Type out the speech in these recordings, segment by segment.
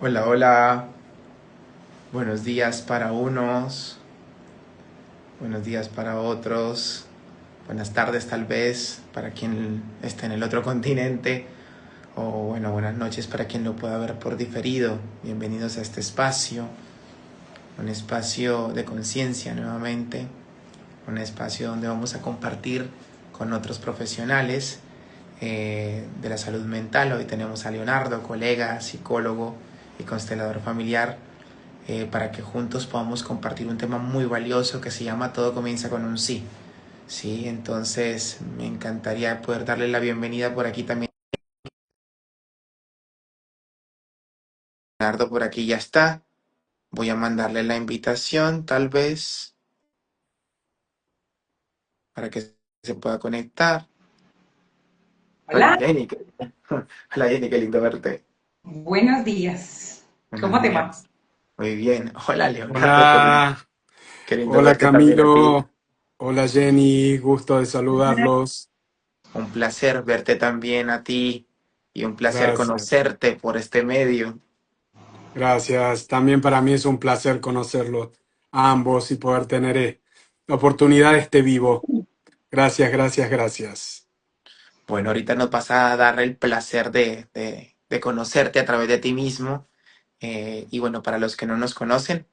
Hola, hola. Buenos días para unos, buenos días para otros, buenas tardes tal vez para quien esté en el otro continente o bueno, buenas noches para quien lo pueda ver por diferido. Bienvenidos a este espacio, un espacio de conciencia nuevamente, un espacio donde vamos a compartir con otros profesionales de la salud mental. Hoy tenemos a Leonardo, colega, psicólogo y constelador familiar, para que juntos podamos compartir un tema muy valioso que se llama Todo comienza con un sí. Sí, entonces me encantaría poder darle la bienvenida por aquí también. Leonardo por aquí ya está. Voy a mandarle la invitación, tal vez, para que se pueda conectar. Hola Hola, Jenny, hola Jenny, qué lindo verte. buenos días. Buenos ¿Cómo te va? días. Muy bien. Hola Leonardo, Hola, qué lindo hola verte también a ti. Camilo, hola Jenny, gusto de saludarlos. Un placer verte también a ti y un placer Gracias, conocerte por este medio. gracias. También para mí es un placer conocerlos a ambos y poder tener la oportunidad de este vivo. Gracias, gracias, gracias. Bueno, ahorita nos vas a dar el placer de conocerte a través de ti mismo. Y bueno, para los que no nos conocen,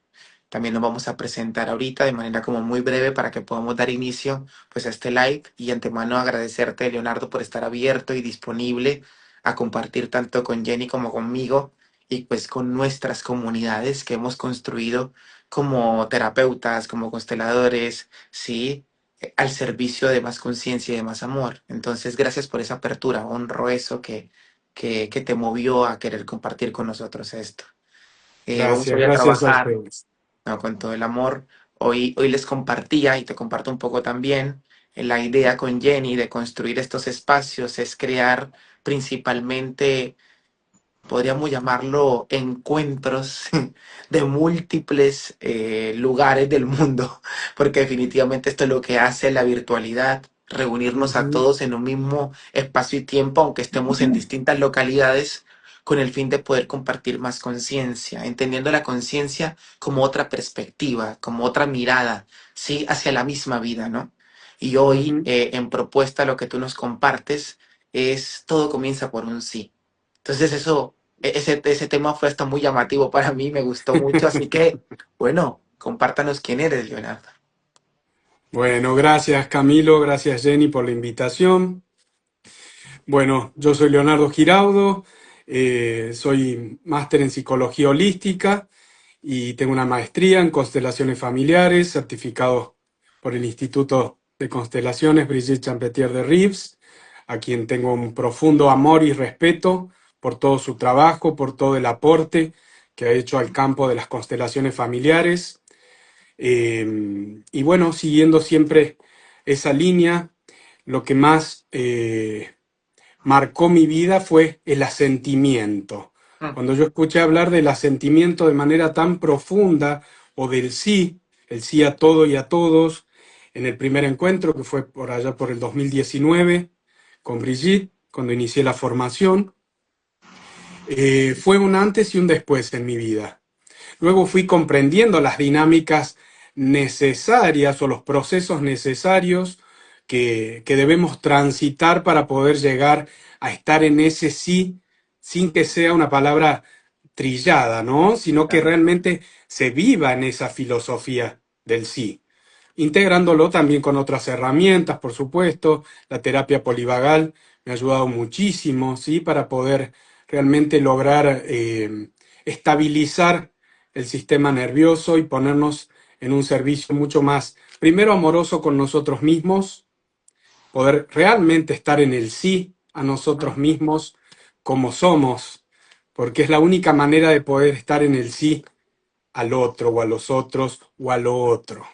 también nos vamos a presentar ahorita de manera como muy breve para que podamos dar inicio pues a este live y antemano agradecerte, Leonardo, por estar abierto y disponible a compartir tanto con Jenny como conmigo y pues con nuestras comunidades que hemos construido como terapeutas, como consteladores, ¿sí? Al servicio de más conciencia y de más amor. Entonces, gracias por esa apertura. Honro eso que te movió a querer compartir con nosotros esto. Vamos Gracias, hoy a gracias a trabajar, ustedes. ¿no? Con todo el amor. Hoy les compartía y te comparto un poco también. La idea con Jenny de construir estos espacios es crear principalmente, podríamos llamarlo, encuentros de múltiples lugares del mundo, porque definitivamente esto es lo que hace la virtualidad, reunirnos a Ujú, todos en un mismo espacio y tiempo, aunque estemos en distintas localidades, con el fin de poder compartir más conciencia, entendiendo la conciencia como otra perspectiva, como otra mirada, ¿sí? Hacia la misma vida, ¿no? Y hoy, ujú. en propuesta, lo que tú nos compartes es todo comienza por un sí. Entonces eso, ese tema fue hasta muy llamativo para mí, me gustó mucho, así que, bueno, compártanos quién eres, Leonardo. Bueno, gracias Camilo, gracias Jenny por la invitación. Bueno, yo soy Leonardo Giraudo, soy máster en psicología holística y tengo una maestría en constelaciones familiares, certificado por el Instituto de Constelaciones Brigitte Champetier de Rives, a quien tengo un profundo amor y respeto por todo su trabajo, por todo el aporte que ha hecho al campo de las constelaciones familiares. Y bueno, siguiendo siempre esa línea, lo que más marcó mi vida fue el asentimiento. Mm. Cuando yo escuché hablar del asentimiento de manera tan profunda o del sí, el sí a todo y a todos, en el primer encuentro que fue por allá por el 2019 con Brigitte, cuando inicié la formación, fue un antes y un después en mi vida. Luego fui comprendiendo las dinámicas necesarias o los procesos necesarios que debemos transitar para poder llegar a estar en ese sí, sin que sea una palabra trillada, ¿no? Sino que Claro. realmente se viva en esa filosofía del sí, integrándolo también con otras herramientas, por supuesto. La terapia polivagal me ha ayudado muchísimo, ¿sí? Para poder realmente lograr estabilizar el sistema nervioso y ponernos en un servicio mucho más, primero amoroso con nosotros mismos, poder realmente estar en el sí a nosotros Mm. mismos como somos, porque es la única manera de poder estar en el sí al otro o a los otros o a lo otro.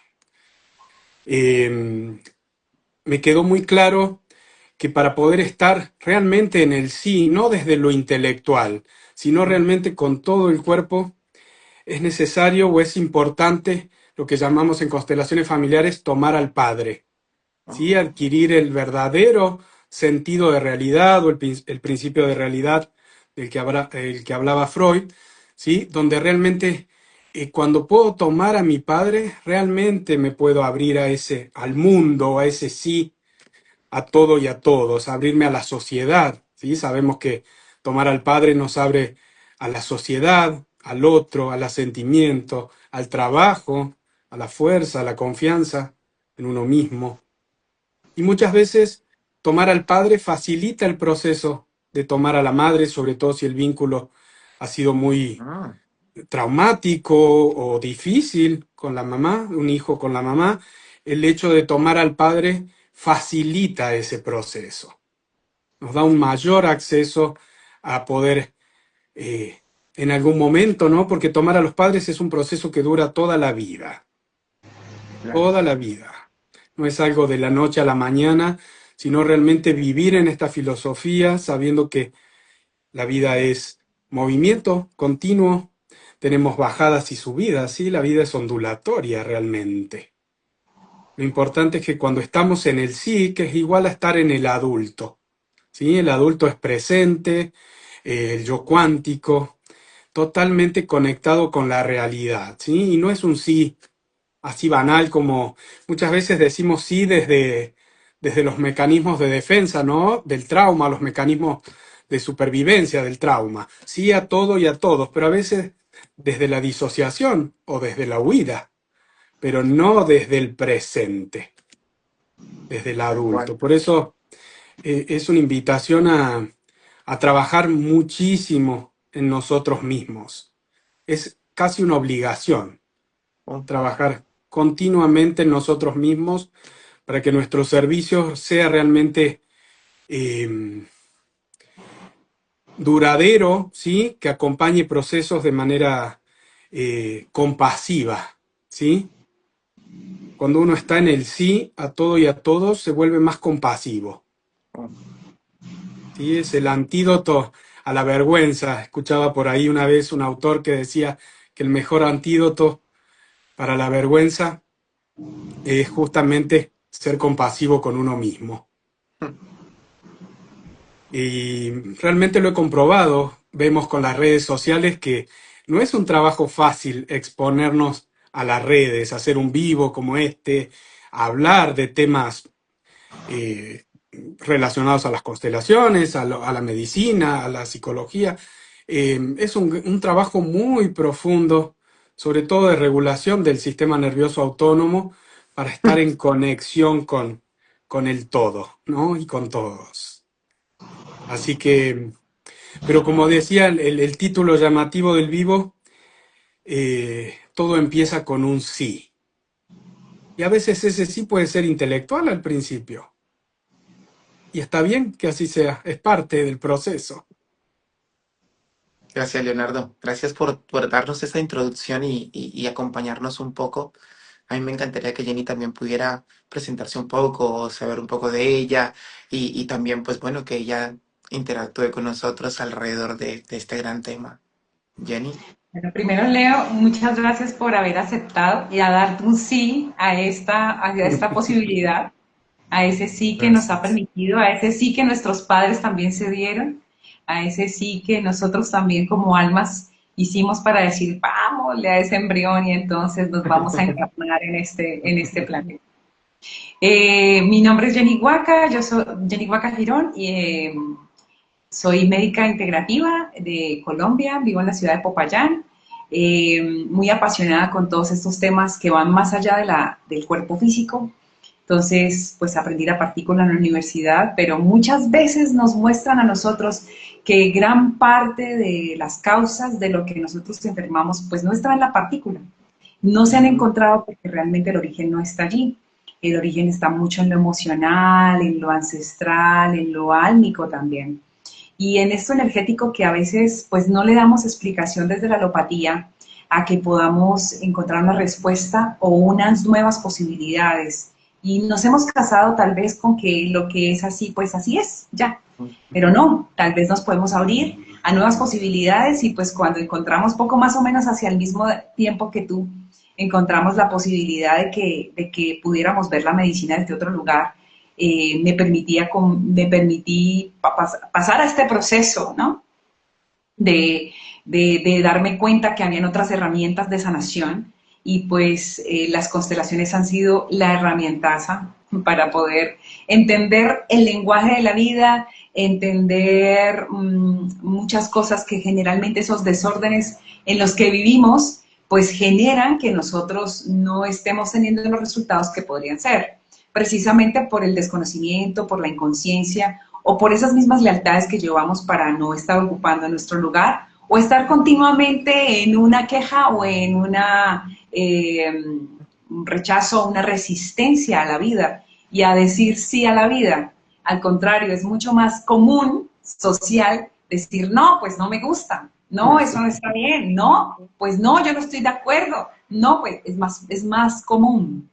Eh, Me quedó muy claro que para poder estar realmente en el sí, no desde lo intelectual, sino Mm. realmente con todo el cuerpo, es necesario o es importante lo que llamamos en constelaciones familiares tomar al Padre, ¿sí? Oh. Adquirir el verdadero sentido de realidad o el principio de realidad del que, el que hablaba Freud, ¿sí? Donde realmente cuando puedo tomar a mi padre, realmente me puedo abrir al mundo, a ese sí, a todo y a todos, abrirme a la sociedad, ¿sí? Sabemos que tomar al padre nos abre a la sociedad, al otro, al asentimiento, al trabajo, a la fuerza, a la confianza en uno mismo. Y muchas veces tomar al padre facilita el proceso de tomar a la madre, sobre todo si el vínculo ha sido muy Ah, traumático o difícil con la mamá, un hijo con la mamá. El hecho de tomar al padre facilita ese proceso, nos da un mayor acceso a poder en algún momento, ¿no? Porque tomar a los padres es un proceso que dura claro. toda la vida. No es algo de la noche a la mañana, sino realmente vivir en esta filosofía sabiendo que la vida es movimiento continuo, tenemos bajadas y subidas, ¿sí? La vida es ondulatoria realmente. Lo importante es que cuando estamos en el sí, que es igual a estar en el adulto, ¿sí? El adulto es presente, el yo cuántico, totalmente conectado con la realidad, ¿sí? Y no es un sí así banal como muchas veces decimos sí desde los mecanismos de defensa, ¿no? Del trauma, los mecanismos de supervivencia del trauma. Sí a todo y a todos, pero a veces desde la disociación o desde la huida, pero no desde el presente, desde el Tal cual. adulto. Por eso es una invitación a trabajar muchísimo en nosotros mismos. Es casi una obligación Oh, trabajar continuamente en nosotros mismos para que nuestro servicio sea realmente eh, duradero, ¿sí? Que acompañe procesos de manera compasiva, ¿sí? Cuando uno está en el sí a todo y a todos, se vuelve más compasivo. oh. ¿Sí? Es el antídoto a la vergüenza. Escuchaba por ahí una vez un autor que decía que el mejor antídoto para la vergüenza es justamente ser compasivo con uno mismo. Y realmente lo he comprobado. Vemos con las redes sociales que no es un trabajo fácil exponernos a las redes, hacer un vivo como este, hablar de temas eh, relacionados a las constelaciones, a la medicina, a la psicología. Es un trabajo muy profundo, sobre todo de regulación del sistema nervioso autónomo, para estar en conexión con el todo, ¿no? Y con todos. Así que, pero como decía el título llamativo del vivo, todo empieza con un sí. Y a veces ese sí puede ser intelectual al principio. Y está bien que así sea, es parte del proceso. Gracias, Leonardo. Gracias por darnos esta introducción y acompañarnos un poco. A mí me encantaría que Jenny también pudiera presentarse un poco, saber un poco de ella y también, pues bueno, que ella interactúe con nosotros alrededor de este gran tema. Jenny. Bueno, primero, Leo, muchas gracias por haber aceptado y a dar un sí a esta posibilidad, a ese sí que nos ha Gracias. permitido, a ese sí que nuestros padres también se dieron, a ese sí que nosotros también como almas hicimos para decir, vámonos a ese embrión y entonces nos vamos a encarnar en este planeta. Mi nombre es Jenny Huaca, yo soy Jenny Huaca Girón y soy médica integrativa de Colombia, vivo en la ciudad de Popayán, muy apasionada con todos estos temas que van más allá del cuerpo físico. Entonces, pues aprendí la partícula en la universidad, pero muchas veces nos muestran a nosotros que gran parte de las causas de lo que nosotros enfermamos, pues no está en la partícula. No se han Ujú. encontrado porque realmente el origen no está allí. El origen está mucho en lo emocional, en lo ancestral, en lo álmico también. Y en esto energético que a veces pues no le damos explicación desde la alopatía a que podamos encontrar una respuesta o unas nuevas posibilidades. Y nos hemos casado tal vez con que lo que es así, pues así es, ya. Pero no, tal vez nos podemos abrir a nuevas posibilidades y pues cuando encontramos poco más o menos hacia el mismo tiempo que tú, encontramos la posibilidad de que pudiéramos ver la medicina desde otro lugar, me permití pasar a este proceso, ¿no? de darme cuenta que habían otras herramientas de sanación y pues las constelaciones han sido la herramientaza para poder entender el lenguaje de la vida, entender muchas cosas que generalmente esos desórdenes en los que vivimos pues generan que nosotros no estemos teniendo los resultados que podrían ser, precisamente por el desconocimiento, por la inconsciencia o por esas mismas lealtades que llevamos para no estar ocupando nuestro lugar o estar continuamente en una queja o en un rechazo, una resistencia a la vida y a decir sí a la vida. Al contrario, es mucho más común, social, decir no, pues no me gusta, no, eso no está bien, no, pues no, yo no estoy de acuerdo, no, pues es más común.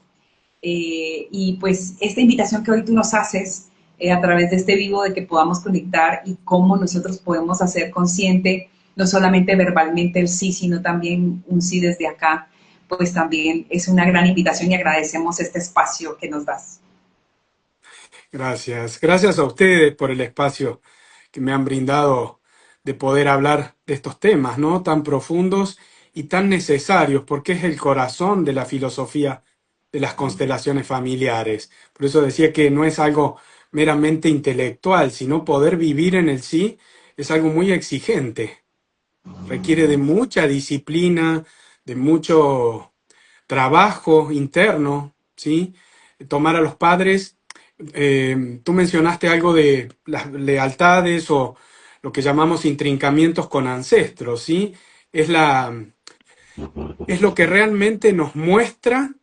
Y pues esta invitación que hoy tú nos haces a través de este vivo de que podamos conectar y cómo nosotros podemos hacer consciente no solamente verbalmente el sí, sino también un sí desde acá, pues también es una gran invitación y agradecemos este espacio que nos das. Gracias. Gracias a ustedes por el espacio que me han brindado de poder hablar de estos temas, ¿no? Tan profundos y tan necesarios, porque es el corazón de la filosofía de las constelaciones familiares. Por eso decía que no es algo meramente intelectual, sino poder vivir en el sí es algo muy exigente. Requiere de mucha disciplina, de mucho trabajo interno, ¿sí? Tomar a los padres. Tú mencionaste algo de las lealtades o lo que llamamos intrincamientos con ancestros, ¿sí? Es es lo que realmente nos muestra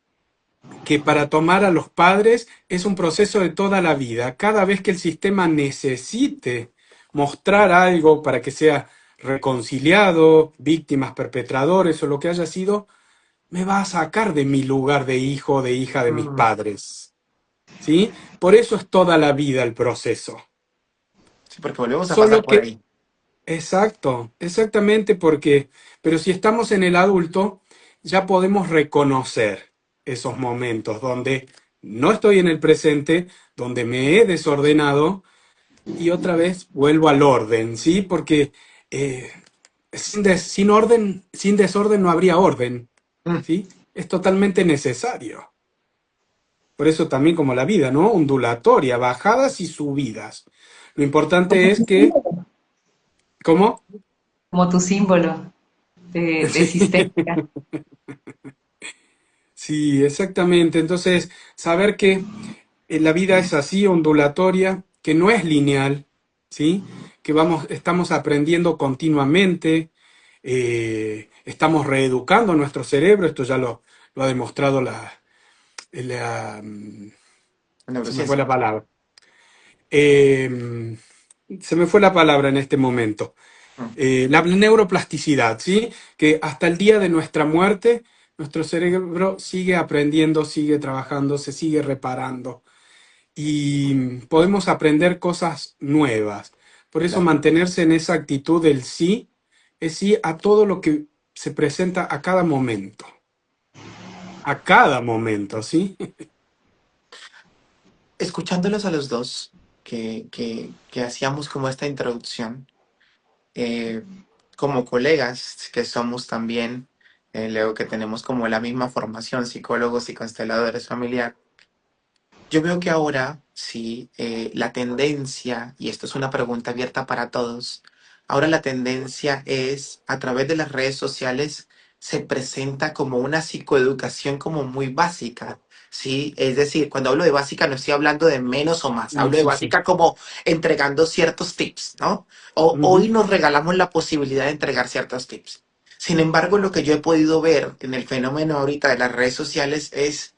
que para tomar a los padres es un proceso de toda la vida. Cada vez que el sistema necesite mostrar algo para que sea reconciliado, víctimas, perpetradores o lo que haya sido, me va a sacar de mi lugar de hijo o de hija de mis padres. ¿Sí? Por eso es toda la vida el proceso. Sí, porque volvemos a pasar Solo por que, ahí. exacto, exactamente porque, pero si estamos en el adulto, ya podemos reconocer esos momentos donde no estoy en el presente, donde me he desordenado y otra vez vuelvo al orden, ¿sí? Porque eh, sin orden, sin desorden no habría orden, Mm. ¿sí? Es totalmente necesario. Por eso también como la vida, ¿no? Ondulatoria, bajadas y subidas. Lo importante es que, ¿cómo? Como tu símbolo de Sí, existencia. sí, exactamente. Entonces, saber que la vida es así, ondulatoria, que no es lineal, ¿sí? Que estamos aprendiendo continuamente, estamos reeducando nuestro cerebro, esto ya lo ha demostrado se me fue Neurociencia. la palabra. Eh, Se me fue la palabra en este momento. Mm. La neuroplasticidad, ¿sí? Que hasta el día de nuestra muerte, nuestro cerebro sigue aprendiendo, sigue trabajando, se sigue reparando y podemos aprender cosas nuevas. Por eso Claro. mantenerse en esa actitud del sí es sí a todo lo que se presenta a cada momento. A cada momento, ¿sí? Escuchándolos a los dos, que hacíamos como esta introducción, eh, como colegas que somos también, luego que tenemos como la misma formación, psicólogos y consteladores familiar, yo veo que ahora sí, la tendencia, y esto es una pregunta abierta para todos, ahora la tendencia es a través de las redes sociales se presenta como una psicoeducación como muy básica, ¿sí? Es decir, cuando hablo de básica no estoy hablando de menos o más, hablo de Sí, sí. básica como entregando ciertos tips, ¿no? Hoy Ujú. nos regalamos la posibilidad de entregar ciertos tips. Sin embargo, lo que yo he podido ver en el fenómeno ahorita de las redes sociales es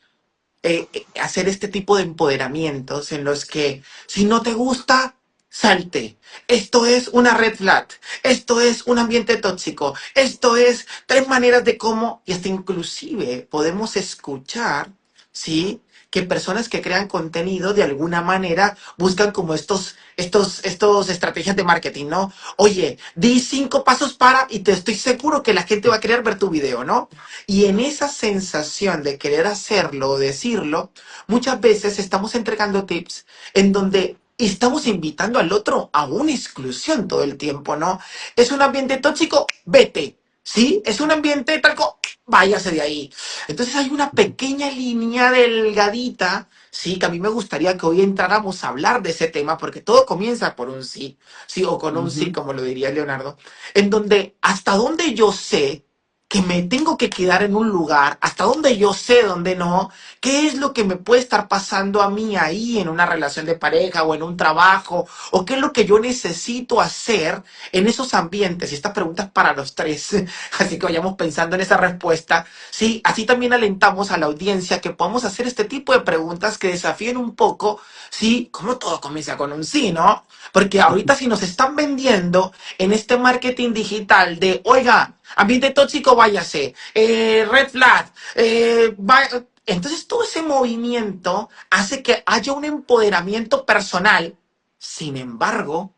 hacer este tipo de empoderamientos en los que si no te gusta, salte. Esto es una red flag. Esto es un ambiente tóxico. Esto es tres maneras de cómo, y hasta inclusive podemos escuchar, ¿sí? Que personas que crean contenido de alguna manera buscan como estos estrategias de marketing, ¿no? Oye, di 5 pasos para y te estoy seguro que la gente va a querer ver tu video, ¿no? Y en esa sensación de querer hacerlo o decirlo, muchas veces estamos entregando tips en donde y estamos invitando al otro a una exclusión todo el tiempo, ¿no? Es un ambiente tóxico, vete, ¿sí? Es un ambiente talco, váyase de ahí. Entonces hay una pequeña línea delgadita, sí, que a mí me gustaría que hoy entráramos a hablar de ese tema, porque todo comienza por un sí, sí, o con un sí, Ujú. como lo diría Leonardo, en donde hasta donde yo sé que me tengo que quedar en un lugar, hasta donde yo sé dónde no, qué es lo que me puede estar pasando a mí ahí en una relación de pareja o en un trabajo, o qué es lo que yo necesito hacer en esos ambientes. Y esta pregunta es para los tres, así que vayamos pensando en esa respuesta. Sí, así también alentamos a la audiencia que podamos hacer este tipo de preguntas que desafíen un poco, sí, como todo comienza con un sí, ¿no? Porque ahorita si nos están vendiendo en este marketing digital de, oiga, ambiente tóxico, váyase, red flag, entonces todo ese movimiento hace que haya un empoderamiento personal. Sin embargo,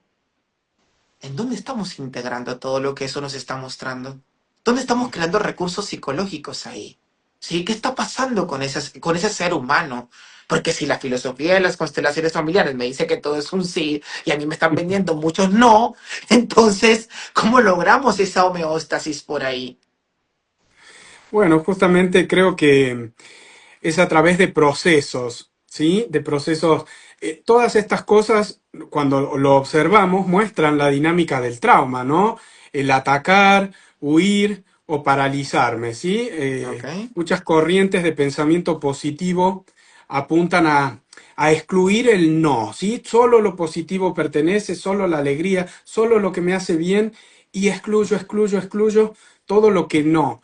¿en dónde estamos integrando todo lo que eso nos está mostrando? ¿Dónde estamos creando recursos psicológicos ahí? ¿Sí? ¿Qué está pasando con ese ser humano? Porque si la filosofía de las constelaciones familiares me dice que todo es un sí y a mí me están vendiendo muchos no, entonces, ¿cómo logramos esa homeostasis por ahí? Bueno, justamente creo que es a través de procesos, ¿sí? De procesos. Todas estas cosas, cuando lo observamos, muestran la dinámica del trauma, ¿no? El atacar, huir o paralizarme, ¿sí? ¿Ok? Muchas corrientes de pensamiento positivo apuntan a excluir el no, ¿sí? Solo lo positivo pertenece, solo la alegría, solo lo que me hace bien y excluyo todo lo que no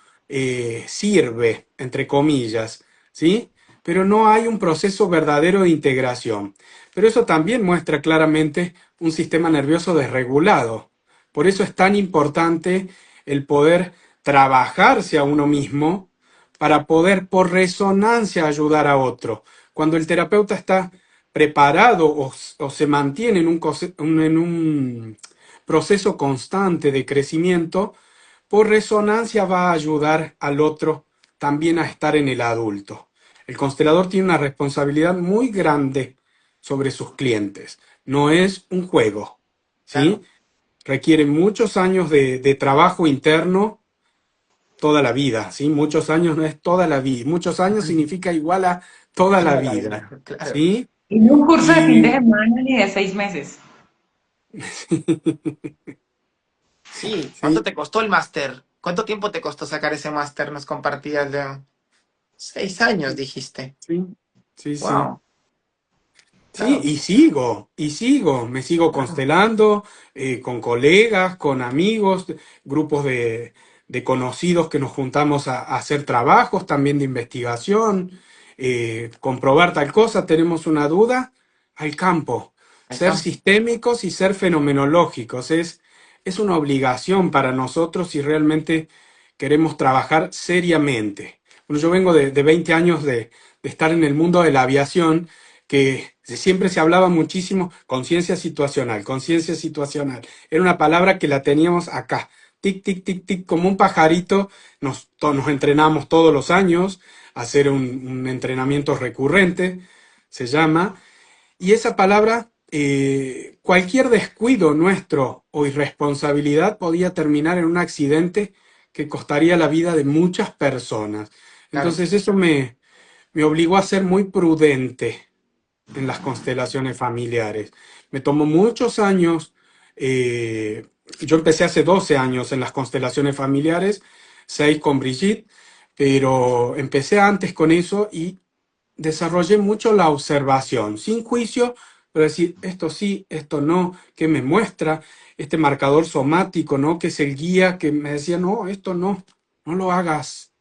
sirve, entre comillas, ¿sí? Pero no hay un proceso verdadero de integración. Pero eso también muestra claramente un sistema nervioso desregulado. Por eso es tan importante el poder trabajarse a uno mismo para poder por resonancia ayudar a otro. Cuando el terapeuta está preparado o se mantiene en un proceso constante de crecimiento, por resonancia va a ayudar al otro también a estar en el adulto. El constelador tiene una responsabilidad muy grande sobre sus clientes. No es un juego, ¿sí? Claro. Requiere muchos años de trabajo interno, toda la vida, ¿sí? Muchos años no es toda la vida. Muchos años significa igual a toda la Toda la vida, vida, claro. ¿sí? Y no un curso de fin de Y semana ni de 6 meses. Sí, ¿cuánto sí, te costó el máster? ¿Cuánto tiempo te costó sacar ese máster? Nos compartías, Leo. 6 años, dijiste. sí, sí, sí. Wow, Sí, claro, y sigo, me sigo claro. constelando con colegas, con amigos, grupos de conocidos que nos juntamos a hacer trabajos también de investigación, comprobar tal cosa, tenemos una duda, al campo. Al Ser campo. sistémicos y ser fenomenológicos es una obligación para nosotros si realmente queremos trabajar seriamente. Bueno, yo vengo de 20 años de estar en el mundo de la aviación que siempre se hablaba muchísimo conciencia situacional, conciencia situacional. Era una palabra que la teníamos acá, tic, tic, tic, tic, como un pajarito. Nos entrenamos todos los años a hacer un entrenamiento recurrente, se llama, y esa palabra, cualquier descuido nuestro o irresponsabilidad podía terminar en un accidente que costaría la vida de muchas personas. Claro. Entonces eso me obligó a ser muy prudente en las constelaciones familiares. Me tomó muchos años, yo empecé hace 12 años en las constelaciones familiares, 6 con Brigitte, pero empecé antes con eso y desarrollé mucho la observación, sin juicio, pero decir, esto sí, esto no, que me muestra este marcador somático, ¿no? Que es el guía que me decía, no, esto no, no lo hagas,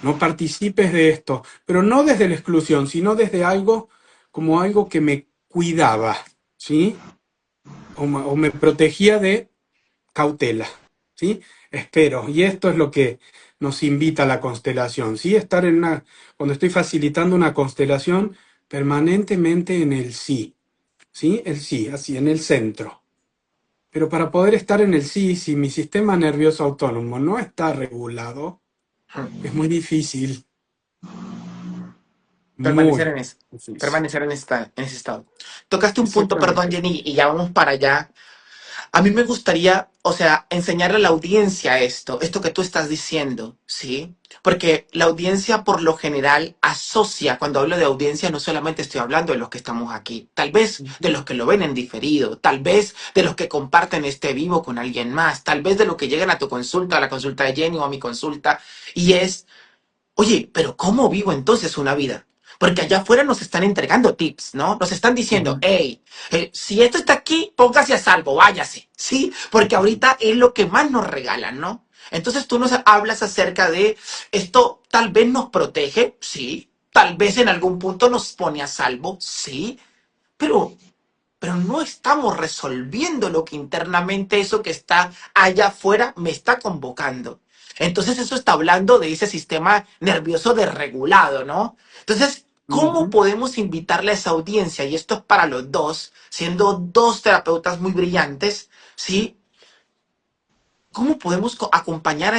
no participes de esto, pero no desde la exclusión, sino desde algo como algo que me cuidaba, ¿sí? O me protegía de cautela, ¿sí? Espero, y esto es lo que nos invita a la constelación, ¿sí? Estar cuando estoy facilitando una constelación, permanentemente en el sí, ¿sí? El sí, así, en el centro. Pero para poder estar en el sí, si mi sistema nervioso autónomo no está regulado, es muy difícil, muy difícil. permanecer en ese estado. Tocaste un punto, perdón, Exactamente. Jenny, y ya vamos para allá. A mí me gustaría, o sea, enseñarle a la audiencia esto que tú estás diciendo, ¿sí? Porque la audiencia por lo general asocia, cuando hablo de audiencia no solamente estoy hablando de los que estamos aquí, tal vez de Ujú, los que lo ven en diferido, tal vez de los que comparten este vivo con alguien más, tal vez de los que llegan a tu consulta, a la consulta de Jenny o a mi consulta, y es oye, pero ¿cómo vivo entonces una vida? Porque allá afuera nos están entregando tips, ¿no? Nos están diciendo, ujú, hey, si esto está aquí, póngase a salvo, váyase, ¿sí? Porque ahorita es lo que más nos regalan, ¿no? Entonces tú nos hablas acerca de esto tal vez nos protege, sí, tal vez en algún punto nos pone a salvo, sí, pero no estamos resolviendo lo que internamente eso que está allá afuera me está convocando. Entonces eso está hablando de ese sistema nervioso desregulado, ¿no? Entonces, ¿cómo ujú. podemos invitarle a esa audiencia? Y esto es para los dos, siendo dos terapeutas muy brillantes, ¿sí? ¿Cómo podemos acompañar a,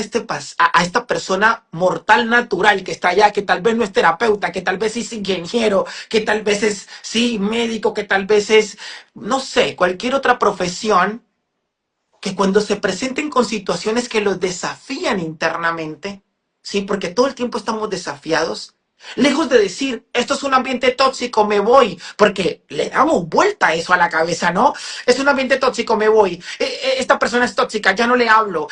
a esta persona mortal natural que está allá, que tal vez no es terapeuta, que tal vez es ingeniero, que tal vez es, sí, médico, que tal vez es, no sé, cualquier otra profesión, que cuando se presenten con situaciones que los desafían internamente, sí, porque todo el tiempo estamos desafiados, lejos de decir, esto es un ambiente tóxico, me voy, porque le damos vuelta a eso a la cabeza, ¿no? Es un ambiente tóxico, me voy, esta persona es tóxica, ya no le hablo,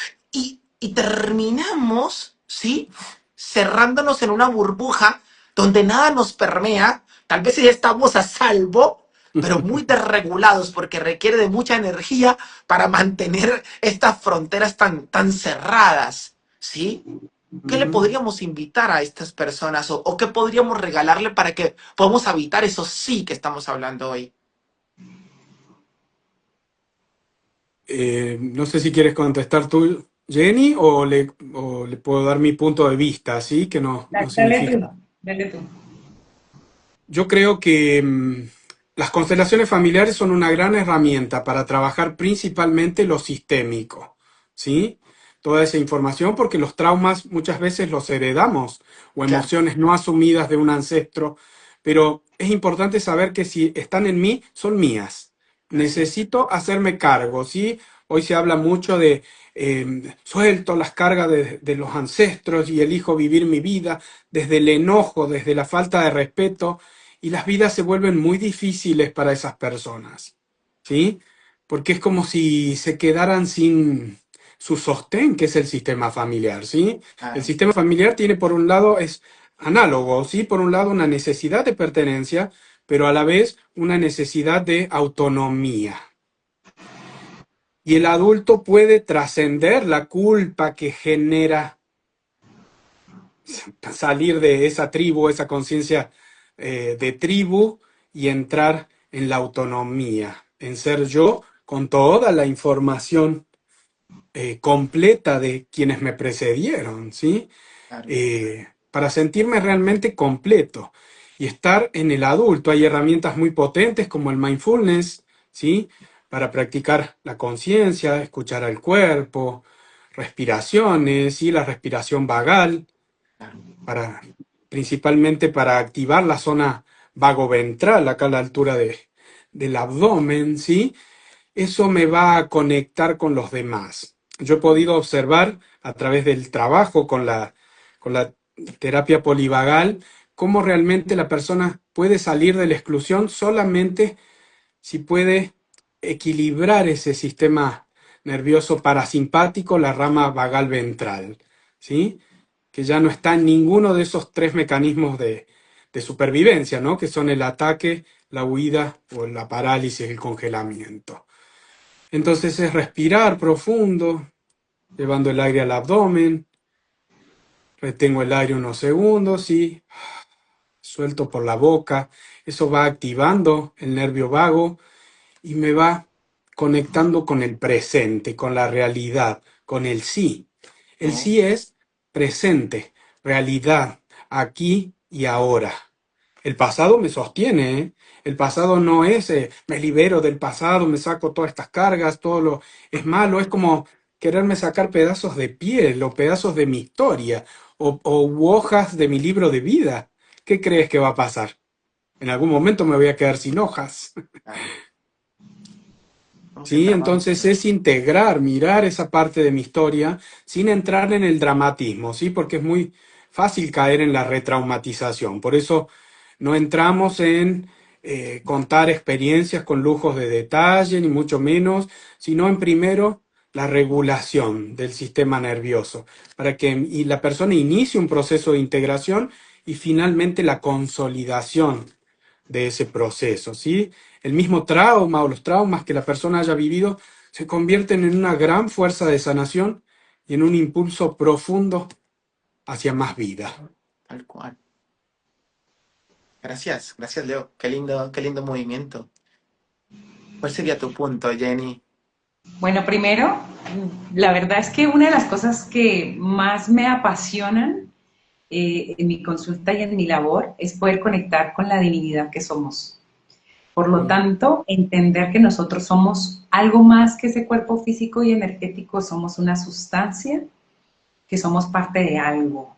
y terminamos, ¿sí? Cerrándonos en una burbuja donde nada nos permea, tal vez ya estamos a salvo, pero muy desregulados porque requiere de mucha energía para mantener estas fronteras tan cerradas, ¿sí? ¿Qué le Ujú. podríamos invitar a estas personas o qué podríamos regalarle para que podamos habitar eso sí que estamos hablando hoy? No sé si quieres contestar tú, Jenny, o le puedo dar mi punto de vista, ¿sí? Que no Dale significa. tú, dale tú. Yo creo que las constelaciones familiares son una gran herramienta para trabajar principalmente lo sistémico, ¿sí? Toda esa información, porque los traumas muchas veces los heredamos o Claro, emociones no asumidas de un ancestro, pero es importante saber que si están en mí, son mías. así es. Necesito hacerme cargo, ¿sí? Hoy se habla mucho de suelto las cargas de los ancestros y elijo vivir mi vida desde el enojo, desde la falta de respeto y las vidas se vuelven muy difíciles para esas personas, ¿sí? Porque es como si se quedaran sin su sostén, que es el sistema familiar, ¿sí? El Claro, sistema familiar tiene por un lado, es análogo, ¿sí? Por un lado una necesidad de pertenencia, pero a la vez una necesidad de autonomía. Y el adulto puede trascender la culpa que genera salir de esa tribu, esa conciencia de tribu y entrar en la autonomía, en ser yo con toda la información completa de quienes me precedieron, ¿sí? claro, Para sentirme realmente completo y estar en el adulto. Hay herramientas muy potentes como el mindfulness, ¿sí? Para practicar la conciencia, escuchar al cuerpo, respiraciones, ¿sí? La respiración vagal claro. para, principalmente para activar la zona vagoventral, acá a la altura del abdomen, ¿sí? Eso me va a conectar con los demás. Yo he podido observar a través del trabajo con la terapia polivagal cómo realmente la persona puede salir de la exclusión solamente si puede equilibrar ese sistema nervioso parasimpático, la rama vagal ventral, ¿sí? Que ya no está en ninguno de esos tres mecanismos de supervivencia, ¿no? Que son el ataque, la huida o la parálisis, el congelamiento. Entonces es respirar profundo, llevando el aire al abdomen, retengo el aire unos segundos y suelto por la boca. Eso va activando el nervio vago y me va conectando con el presente, con la realidad, con el sí. El Oh, sí es presente, realidad, aquí y ahora. El pasado me sostiene, ¿eh? El pasado no es, me libero del pasado, me saco todas estas cargas, todo lo es malo, es como quererme sacar pedazos de piel o pedazos de mi historia o u hojas de mi libro de vida. ¿qué crees que va a pasar? En algún momento me voy a quedar sin hojas. Claro. Vamos a ¿Sí? entrar, vamos. Entonces es integrar, mirar esa parte de mi historia sin entrar en el dramatismo, ¿sí? Porque es muy fácil caer en la retraumatización. Por eso no entramos en contar experiencias con lujos de detalle, ni mucho menos, sino en primero la regulación del sistema nervioso, para que y la persona inicie un proceso de integración y finalmente la consolidación de ese proceso, ¿sí? El mismo trauma o los traumas que la persona haya vivido se convierten en una gran fuerza de sanación y en un impulso profundo hacia más vida. Tal cual. Gracias, gracias Leo. Qué lindo movimiento. ¿Cuál sería tu punto, Jenny? Bueno, primero, la verdad es que una de las cosas que más me apasionan en mi consulta y en mi labor es poder conectar con la divinidad que somos. Por lo tanto, entender que nosotros somos algo más que ese cuerpo físico y energético, somos una sustancia, que somos parte de algo.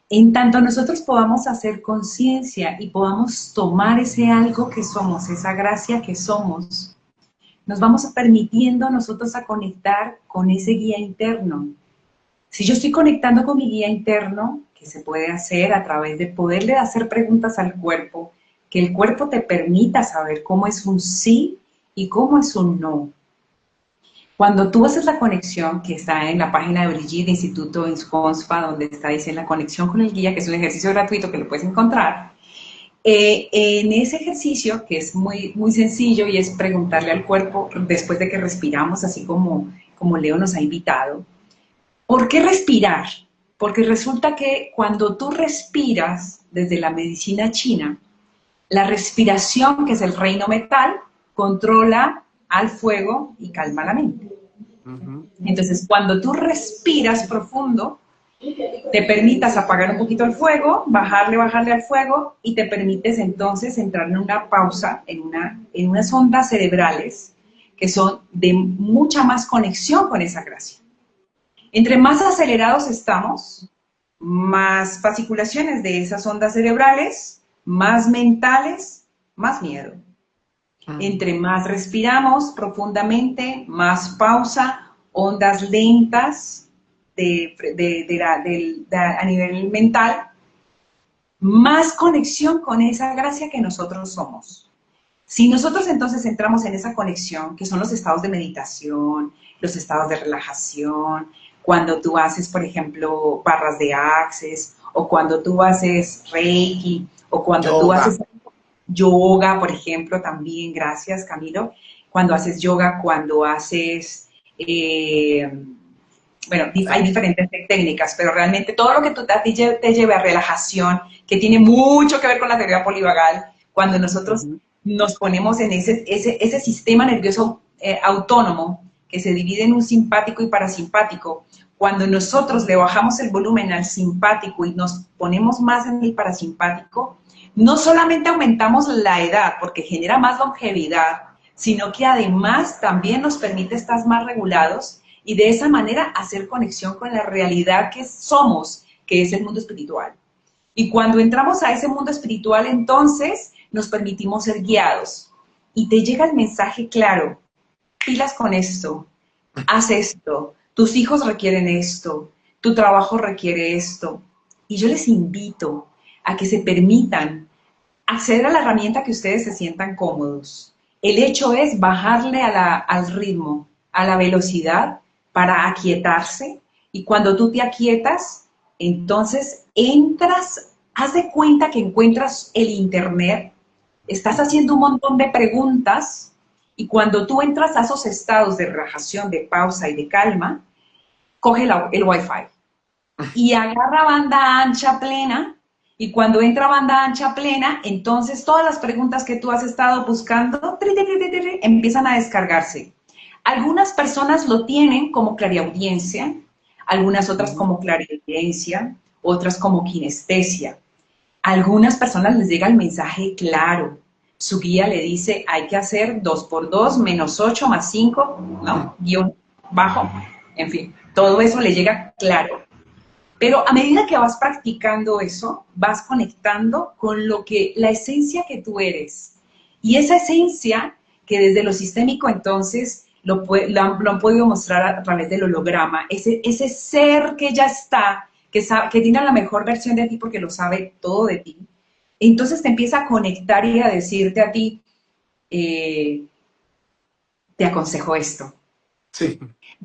En tanto nosotros podamos hacer conciencia y podamos tomar ese algo que somos, esa gracia que somos, nos vamos permitiendo nosotros a conectar con ese guía interno. Si yo estoy conectando con mi guía interno, que se puede hacer a través de poderle hacer preguntas al cuerpo, que el cuerpo te permita saber cómo es un sí y cómo es un no. Cuando tú haces la conexión, que está en la página de Brigitte, Instituto Insconspa, donde está diciendo la conexión con el guía, que es un ejercicio gratuito que lo puedes encontrar, en ese ejercicio, que es muy, muy sencillo y es preguntarle al cuerpo, después de que respiramos, así como Leo nos ha invitado, ¿por qué respirar? Porque resulta que cuando tú respiras desde la medicina china, la respiración, que es el reino metal, controla al fuego y calma la mente. Entonces, cuando tú respiras profundo, te permitas apagar un poquito el fuego, bajarle al fuego y te permites entonces entrar en una pausa, en unas ondas cerebrales que son de mucha más conexión con esa gracia. Entre más acelerados estamos, más fasciculaciones de esas ondas cerebrales, más mentales, más miedo. Entre más respiramos profundamente, más pausa, ondas lentas a nivel mental, más conexión con esa gracia que nosotros somos. Si nosotros entonces entramos en esa conexión, que son los estados de meditación, los estados de relajación, cuando tú haces, por ejemplo, barras de Access, o cuando tú haces Reiki, o cuando tú haces yoga, por ejemplo, también, gracias Camilo, cuando haces yoga, cuando haces, bueno, hay diferentes técnicas, pero realmente todo lo que a ti te lleve a relajación, que tiene mucho que ver con la teoría polivagal, cuando nosotros nos ponemos en ese sistema nervioso autónomo, que se divide en un simpático y parasimpático, cuando nosotros le bajamos el volumen al simpático y nos ponemos más en el parasimpático, no solamente aumentamos la edad, porque genera más longevidad, sino que además también nos permite estar más regulados y de esa manera hacer conexión con la realidad que somos, que es el mundo espiritual. Y cuando entramos a ese mundo espiritual, entonces nos permitimos ser guiados. Y te llega el mensaje claro: pilas con esto, haz esto, tus hijos requieren esto, tu trabajo requiere esto. Y yo les invito a que se permitan acceder a la herramienta que ustedes se sientan cómodos. El hecho es bajarle al ritmo, a la velocidad, para aquietarse. Y cuando tú te aquietas, entonces entras, haz de cuenta que encuentras el internet, estás haciendo un montón de preguntas, y cuando tú entras a esos estados de relajación, de pausa y de calma, coge el Wi-Fi y agarra banda ancha plena. Y cuando entra banda ancha plena, entonces todas las preguntas que tú has estado buscando empiezan a descargarse. Algunas personas lo tienen como clariaudiencia, algunas otras como clarividencia, otras como kinestesia. A algunas personas les llega el mensaje claro. Su guía le dice, hay que hacer 2 por 2 menos 8 más 5, ¿no? Guión bajo, en fin, todo eso le llega claro. Pero a medida que vas practicando eso, vas conectando con lo que, la esencia que tú eres. Y esa esencia que desde lo sistémico entonces lo han podido mostrar a través del holograma, ese ser que ya está, que tiene la mejor versión de ti porque lo sabe todo de ti, entonces te empieza a conectar y a decirte a ti, eh, te aconsejo esto. Sí.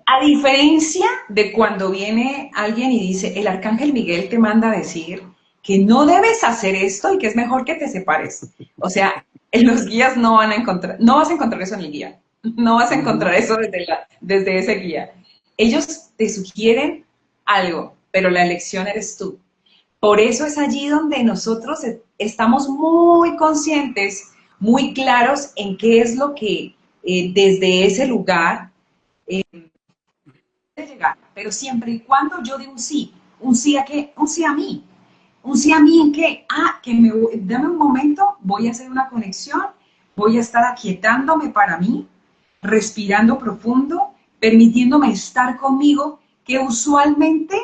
A diferencia de cuando viene alguien y dice, el arcángel Miguel te manda a decir que no debes hacer esto y que es mejor que te separes. O sea, en los guías no van a encontrar, no vas a encontrar eso en el guía, no vas a encontrar eso desde ese guía. Ellos te sugieren algo, pero la elección eres tú. Por eso es allí donde nosotros estamos muy conscientes, muy claros en qué es lo que desde ese lugar llegar, pero siempre y cuando yo dé un sí a qué, un sí a mí en qué, dame un momento, voy a hacer una conexión, voy a estar aquietándome para mí, respirando profundo, permitiéndome estar conmigo, que usualmente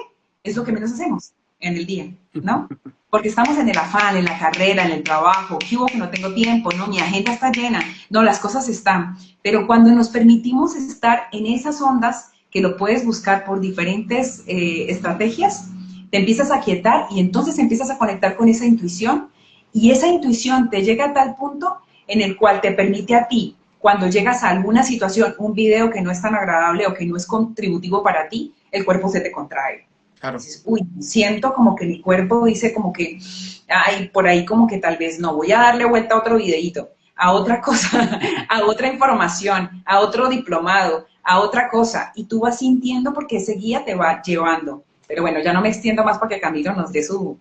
es lo que menos hacemos en el día, ¿no? Porque estamos en el afán, en la carrera, en el trabajo, que hubo que no tengo tiempo, no, mi agenda está llena, no, las cosas están. Pero cuando nos permitimos estar en esas ondas, que lo puedes buscar por diferentes estrategias, te empiezas a quietar y entonces empiezas a conectar con esa intuición y esa intuición te llega a tal punto en el cual te permite a ti, cuando llegas a alguna situación, un video que no es tan agradable o que no es contributivo para ti, el cuerpo se te contrae. Claro. Dices, uy, siento como que mi cuerpo dice como que, ay, por ahí como que tal vez no, voy a darle vuelta a otro videíto, a otra cosa, a otra información, a otro diplomado, a otra cosa, y tú vas sintiendo porque ese guía te va llevando. Pero bueno, ya no me extiendo más para que Camilo nos dé su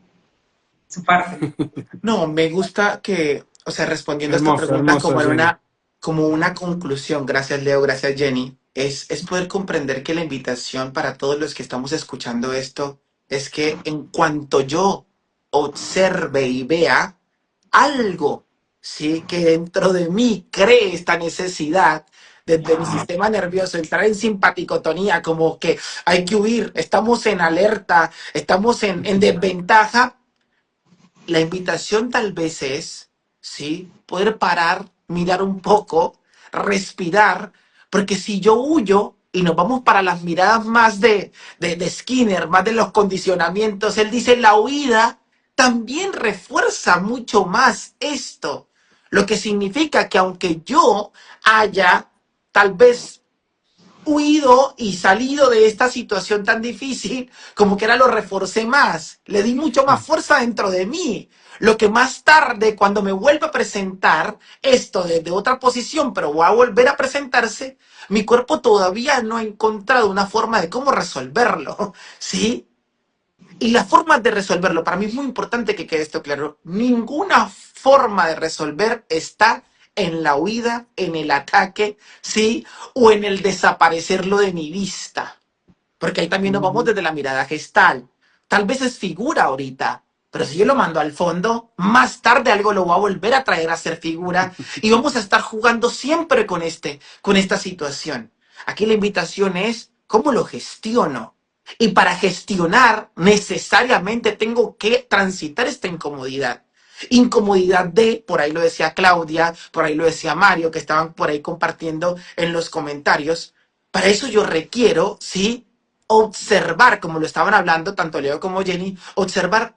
parte. No, me gusta que, o sea, respondiendo a esta Hermoso, pregunta hermoso, Jenny. como una conclusión, gracias Leo, gracias Jenny, es poder comprender que la invitación para todos los que estamos escuchando esto es que en cuanto yo observe y vea algo, sí, que dentro de mí cree esta necesidad, desde mi sistema nervioso, entrar en simpaticotonía, como que hay que huir, estamos en alerta, estamos en desventaja. La invitación tal vez es, ¿sí? Poder parar, mirar un poco, respirar, porque si yo huyo y nos vamos para las miradas más de Skinner, más de los condicionamientos, él dice, la huida también refuerza mucho más esto, lo que significa que aunque yo haya tal vez huido y salido de esta situación tan difícil, como que ahora lo reforcé más, le di mucho más fuerza dentro de mí. Lo que más tarde, cuando me vuelva a presentar esto desde otra posición, pero va a volver a presentarse, mi cuerpo todavía no ha encontrado una forma de cómo resolverlo, ¿sí? Y las formas de resolverlo, para mí es muy importante que quede esto claro, ninguna forma de resolver está en la huida, en el ataque, ¿sí? O en el desaparecerlo de mi vista. Porque ahí también nos vamos desde la mirada gestal. Tal vez es figura ahorita, pero si yo lo mando al fondo, más tarde algo lo va a volver a traer a ser figura y vamos a estar jugando siempre con esta situación. Aquí la invitación es, ¿cómo lo gestiono? Y para gestionar, necesariamente tengo que transitar esta incomodidad. Incomodidad de, por ahí lo decía Claudia, por ahí lo decía Mario, que estaban por ahí compartiendo en los comentarios. Para eso yo requiero, ¿sí? Observar, como lo estaban hablando tanto Leo como Jenny, observar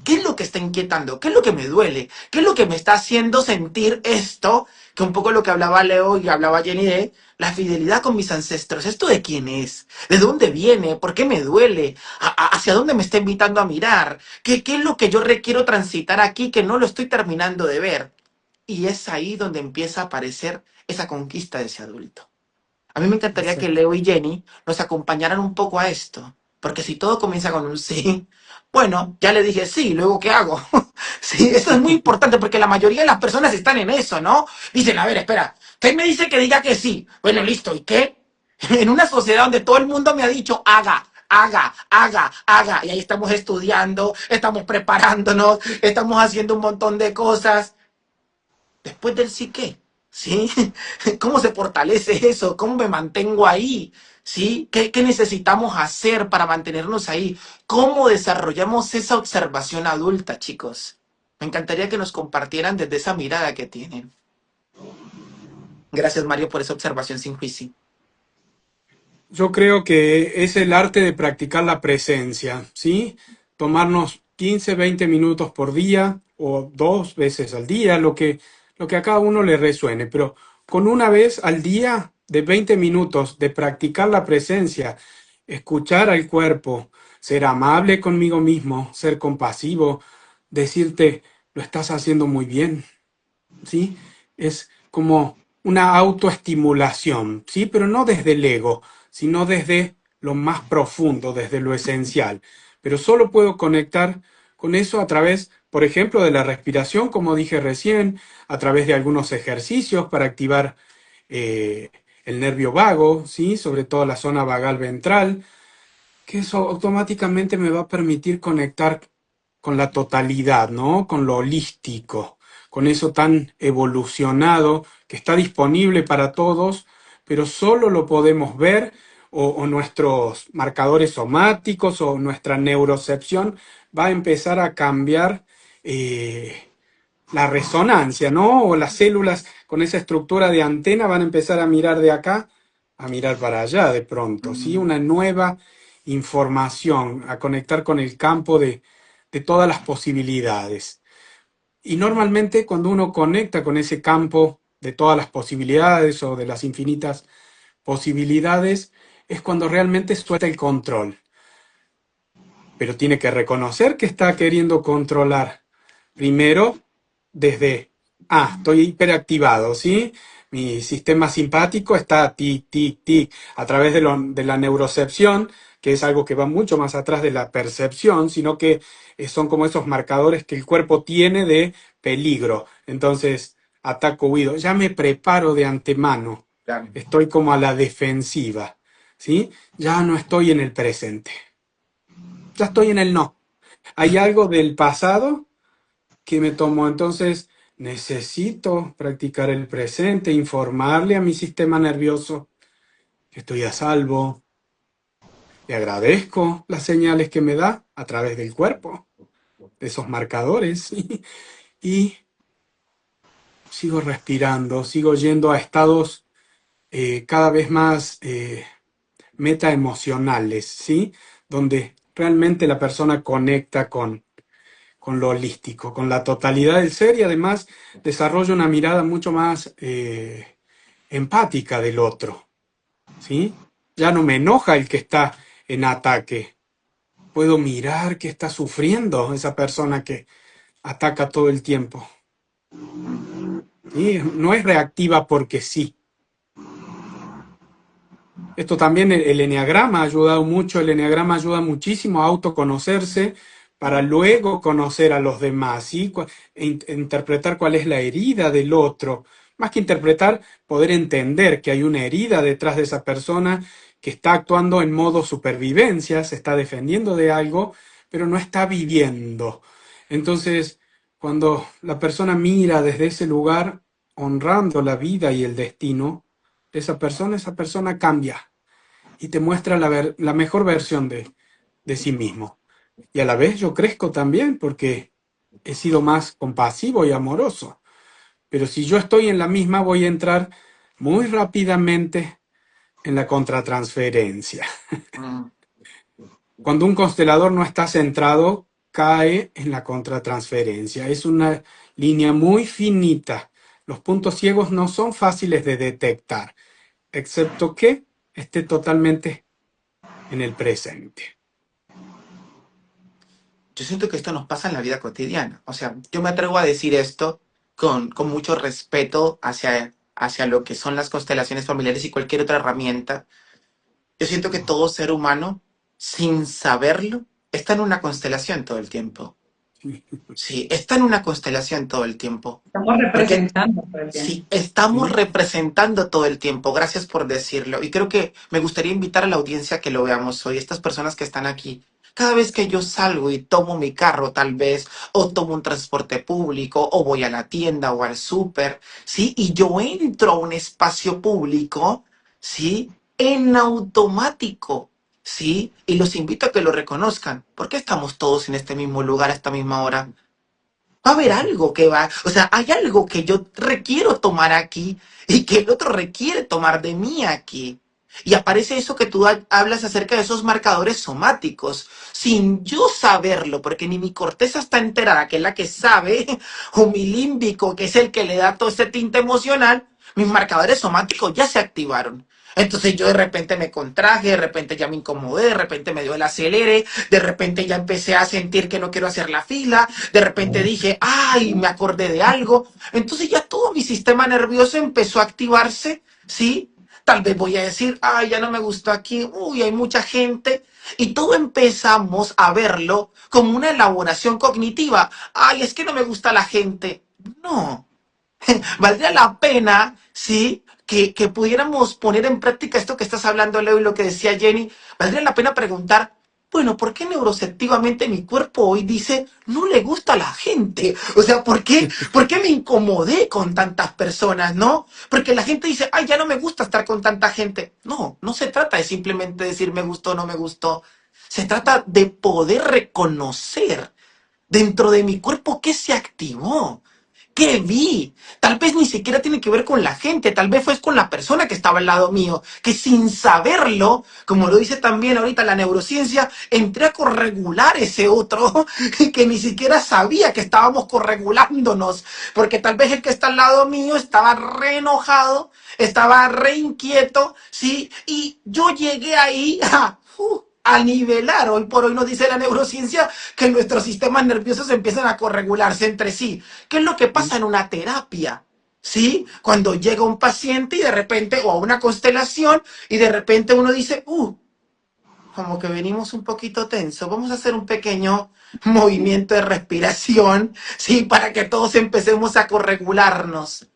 qué es lo que está inquietando, qué es lo que me duele, qué es lo que me está haciendo sentir esto, que un poco lo que hablaba Leo y hablaba Jenny de la fidelidad con mis ancestros. ¿Esto de quién es? ¿De dónde viene? ¿Por qué me duele? ¿Hacia dónde me está invitando a mirar? ¿Qué es lo que yo requiero transitar aquí que no lo estoy terminando de ver? Y es ahí donde empieza a aparecer esa conquista de ese adulto. A mí me encantaría que Leo y Jenny nos acompañaran un poco a esto, porque si todo comienza con un sí, bueno, ya le dije sí, luego ¿qué hago? Sí, eso es muy importante porque la mayoría de las personas están en eso, ¿no? Dicen, a ver, espera, usted me dice que diga que sí. Bueno, listo, ¿y qué? En una sociedad donde todo el mundo me ha dicho, haga, y ahí estamos estudiando, estamos preparándonos, estamos haciendo un montón de cosas. Después del sí, ¿qué? ¿Sí? ¿Cómo se fortalece eso? ¿Cómo me mantengo ahí? ¿sí? ¿Qué necesitamos hacer para mantenernos ahí? ¿Cómo desarrollamos esa observación adulta, chicos? Me encantaría que nos compartieran desde esa mirada que tienen. Gracias, Mario, por esa observación sin juicio. Yo creo que es el arte de practicar la presencia, ¿sí? Tomarnos 15, 20 minutos por día o 2 veces al día, lo que a cada uno le resuene, pero con una vez al día de 20 minutos de practicar la presencia, escuchar al cuerpo, ser amable conmigo mismo, ser compasivo, decirte, lo estás haciendo muy bien, ¿sí? Es como una autoestimulación, ¿sí? Pero no desde el ego, sino desde lo más profundo, desde lo esencial. Pero solo puedo conectar con eso a través, por ejemplo, de la respiración, como dije recién, a través de algunos ejercicios para activar eh, el nervio vago, ¿sí? Sobre todo la zona vagal ventral, que eso automáticamente me va a permitir conectar con la totalidad, ¿no? Con lo holístico, con eso tan evolucionado que está disponible para todos, pero solo lo podemos ver o nuestros marcadores somáticos o nuestra neurocepción va a empezar a cambiar la resonancia, ¿no? O las células con esa estructura de antena van a empezar a mirar de acá, a mirar para allá de pronto, ¿sí? Una nueva información, a conectar con el campo de todas las posibilidades. Y normalmente cuando uno conecta con ese campo de todas las posibilidades o de las infinitas posibilidades, es cuando realmente suelta el control. Pero tiene que reconocer que está queriendo controlar. Primero, desde, estoy hiperactivado, ¿sí? Mi sistema simpático está tic, tic, tic, a través de la neurocepción, que es algo que va mucho más atrás de la percepción, sino que son como esos marcadores que el cuerpo tiene de peligro. Entonces, ataco, huido. Ya me preparo de antemano. Claro. Estoy como a la defensiva, ¿sí? Ya no estoy en el presente. Ya estoy en el no. Hay algo del pasado que me tomó. Entonces, necesito practicar el presente, informarle a mi sistema nervioso que estoy a salvo. Le agradezco las señales que me da a través del cuerpo, de esos marcadores, y sigo respirando, sigo yendo a estados cada vez más metaemocionales, ¿sí? Donde realmente la persona conecta con lo holístico, con la totalidad del ser y además desarrolla una mirada mucho más empática del otro, ¿sí? Ya no me enoja el que está en ataque. Puedo mirar que está sufriendo esa persona que ataca todo el tiempo. ¿Sí? No es reactiva porque sí. Esto también el eneagrama ha ayudado mucho, el eneagrama ayuda muchísimo a autoconocerse para luego conocer a los demás, ¿sí? Interpretar cuál es la herida del otro. Más que interpretar, poder entender que hay una herida detrás de esa persona que está actuando en modo supervivencia, se está defendiendo de algo, pero no está viviendo. Entonces, cuando la persona mira desde ese lugar, honrando la vida y el destino, esa persona cambia y te muestra la mejor versión de sí mismo. Y a la vez yo crezco también porque he sido más compasivo y amoroso. Pero si yo estoy en la misma, voy a entrar muy rápidamente en la contratransferencia. Mm. Cuando un constelador no está centrado, cae en la contratransferencia. Es una línea muy finita. Los puntos ciegos no son fáciles de detectar, excepto que esté totalmente en el presente. Yo siento que esto nos pasa en la vida cotidiana. O sea, yo me atrevo a decir esto con mucho respeto hacia lo que son las constelaciones familiares y cualquier otra herramienta. Yo siento que todo ser humano, sin saberlo, está en una constelación todo el tiempo. Sí, está en una constelación todo el tiempo. Estamos Porque representando todo el tiempo. sí, estamos ¿Sí? representando todo el tiempo. Gracias por decirlo. Y creo que me gustaría invitar a la audiencia a que lo veamos hoy, estas personas que están aquí. Cada vez que yo salgo y tomo mi carro, tal vez, o tomo un transporte público, o voy a la tienda o al súper, ¿sí? Y yo entro a un espacio público, ¿sí? en automático, ¿sí? Y los invito a que lo reconozcan. ¿Por qué estamos todos en este mismo lugar a esta misma hora? Va a haber algo que va, o sea, hay algo que yo requiero tomar aquí y que el otro requiere tomar de mí aquí. Y aparece eso que tú hablas acerca de esos marcadores somáticos, sin yo saberlo, porque ni mi corteza está enterada, que es la que sabe, o mi límbico, que es el que le da todo ese tinte emocional, mis marcadores somáticos ya se activaron. Entonces yo de repente me contraje, de repente ya me incomodé, de repente me dio el acelere, de repente ya empecé a sentir que no quiero hacer la fila, de repente dije, ay, me acordé de algo. Entonces ya todo mi sistema nervioso empezó a activarse, ¿sí? Tal vez voy a decir, ay, ya no me gustó aquí, uy, hay mucha gente. Y todo empezamos a verlo como una elaboración cognitiva. Ay, es que no me gusta la gente. No, valdría la pena, ¿sí? Que pudiéramos poner en práctica esto que estás hablando, Leo, y lo que decía Jenny. Valdría la pena preguntar, bueno, ¿por qué neuroceptivamente mi cuerpo hoy dice no le gusta a la gente? O sea, ¿por qué me incomodé con tantas personas, no? Porque la gente dice, ay, ya no me gusta estar con tanta gente. No, no se trata de simplemente decir me gustó o no me gustó. Se trata de poder reconocer dentro de mi cuerpo qué se activó. ¿Qué vi? Tal vez ni siquiera tiene que ver con la gente, tal vez fue con la persona que estaba al lado mío, que sin saberlo, como lo dice también ahorita la neurociencia, entré a corregular ese otro que ni siquiera sabía que estábamos corregulándonos, porque tal vez el que está al lado mío estaba re enojado, estaba re inquieto, ¿sí? Y yo llegué ahí a nivelar. Hoy por hoy nos dice la neurociencia que nuestros sistemas nerviosos empiezan a corregularse entre sí. ¿Qué es lo que pasa en una terapia? ¿Sí? Cuando llega un paciente y de repente, o a una constelación, y de repente uno dice, como que venimos un poquito tenso, vamos a hacer un pequeño movimiento de respiración, ¿sí? Para que todos empecemos a corregularnos.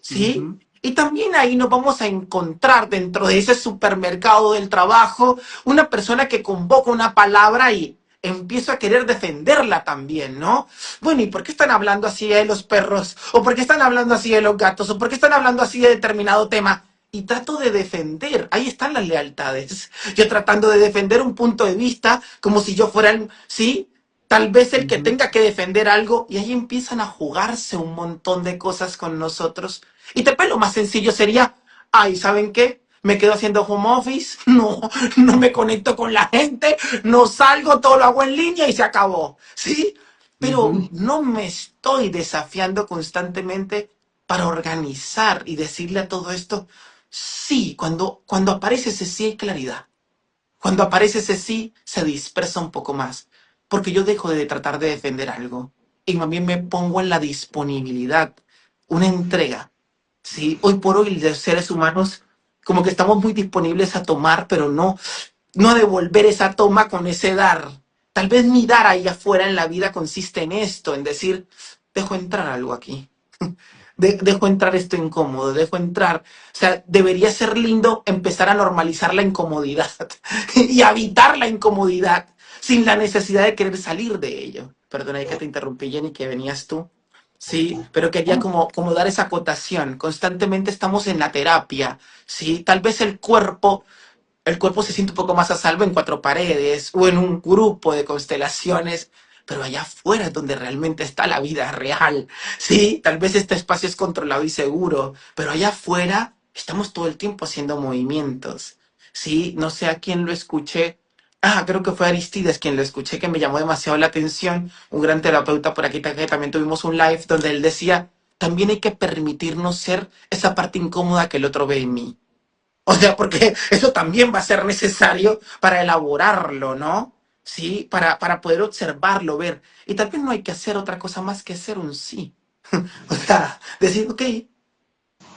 ¿Sí? Ujú. Y también ahí nos vamos a encontrar dentro de ese supermercado del trabajo una persona que convoca una palabra y empiezo a querer defenderla también, ¿no? Bueno, ¿y por qué están hablando así de los perros? ¿O por qué están hablando así de los gatos? ¿O por qué están hablando así de determinado tema? Y trato de defender, ahí están las lealtades. Yo tratando de defender un punto de vista como si yo fuera el, ¿sí? Tal vez el que Ujú. tenga que defender algo y ahí empiezan a jugarse un montón de cosas con nosotros. Y tal vez lo más sencillo sería, ay, ¿saben qué? Me quedo haciendo home office, no me conecto con la gente, no salgo, todo lo hago en línea y se acabó, ¿sí? Pero Ujú. no me estoy desafiando constantemente para organizar y decirle a todo esto, sí, cuando aparece ese sí hay claridad. Cuando aparece ese sí, se dispersa un poco más, porque yo dejo de tratar de defender algo y más bien me pongo en la disponibilidad, una entrega. Sí, hoy por hoy los seres humanos como que estamos muy disponibles a tomar, pero no a devolver esa toma con ese dar. Tal vez mi dar ahí afuera en la vida consiste en esto, en decir, dejo entrar algo aquí. Dejo entrar esto incómodo, dejo entrar. O sea, debería ser lindo empezar a normalizar la incomodidad y habitar la incomodidad sin la necesidad de querer salir de ello. Perdona que te interrumpí, Jenny, que venías tú. Sí, pero quería como dar esa acotación. Constantemente estamos en la terapia, ¿sí? Tal vez el cuerpo se siente un poco más a salvo en cuatro paredes o en un grupo de constelaciones, pero allá afuera es donde realmente está la vida real. Sí, tal vez este espacio es controlado y seguro, pero allá afuera estamos todo el tiempo haciendo movimientos. Sí, no sé a quién lo escuché. Creo que fue Aristides quien lo escuché, que me llamó demasiado la atención. Un gran terapeuta por aquí, que también tuvimos un live donde él decía, también hay que permitirnos ser esa parte incómoda que el otro ve en mí. O sea, porque eso también va a ser necesario para elaborarlo, ¿no? Sí, para poder observarlo, ver. Y tal vez no hay que hacer otra cosa más que hacer un sí. O sea, decir, ok,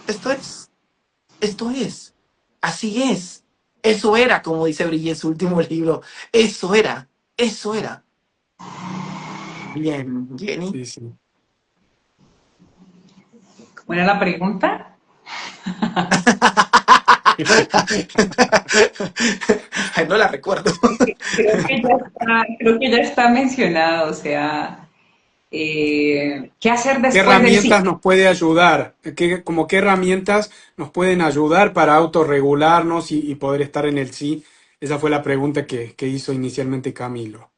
esto es, esto es, así es. Eso era, como dice Brigitte en su último libro. Eso era, eso era. Bien, Jenny. Sí, sí. ¿Cuál era la pregunta? Ay, no la recuerdo. Creo que ya está mencionado, o sea. ¿Qué hacer ¿Qué después del sí? herramientas nos puede ayudar? Como qué herramientas nos pueden ayudar para autorregularnos y poder estar en el sí? Esa fue la pregunta que hizo inicialmente Camilo.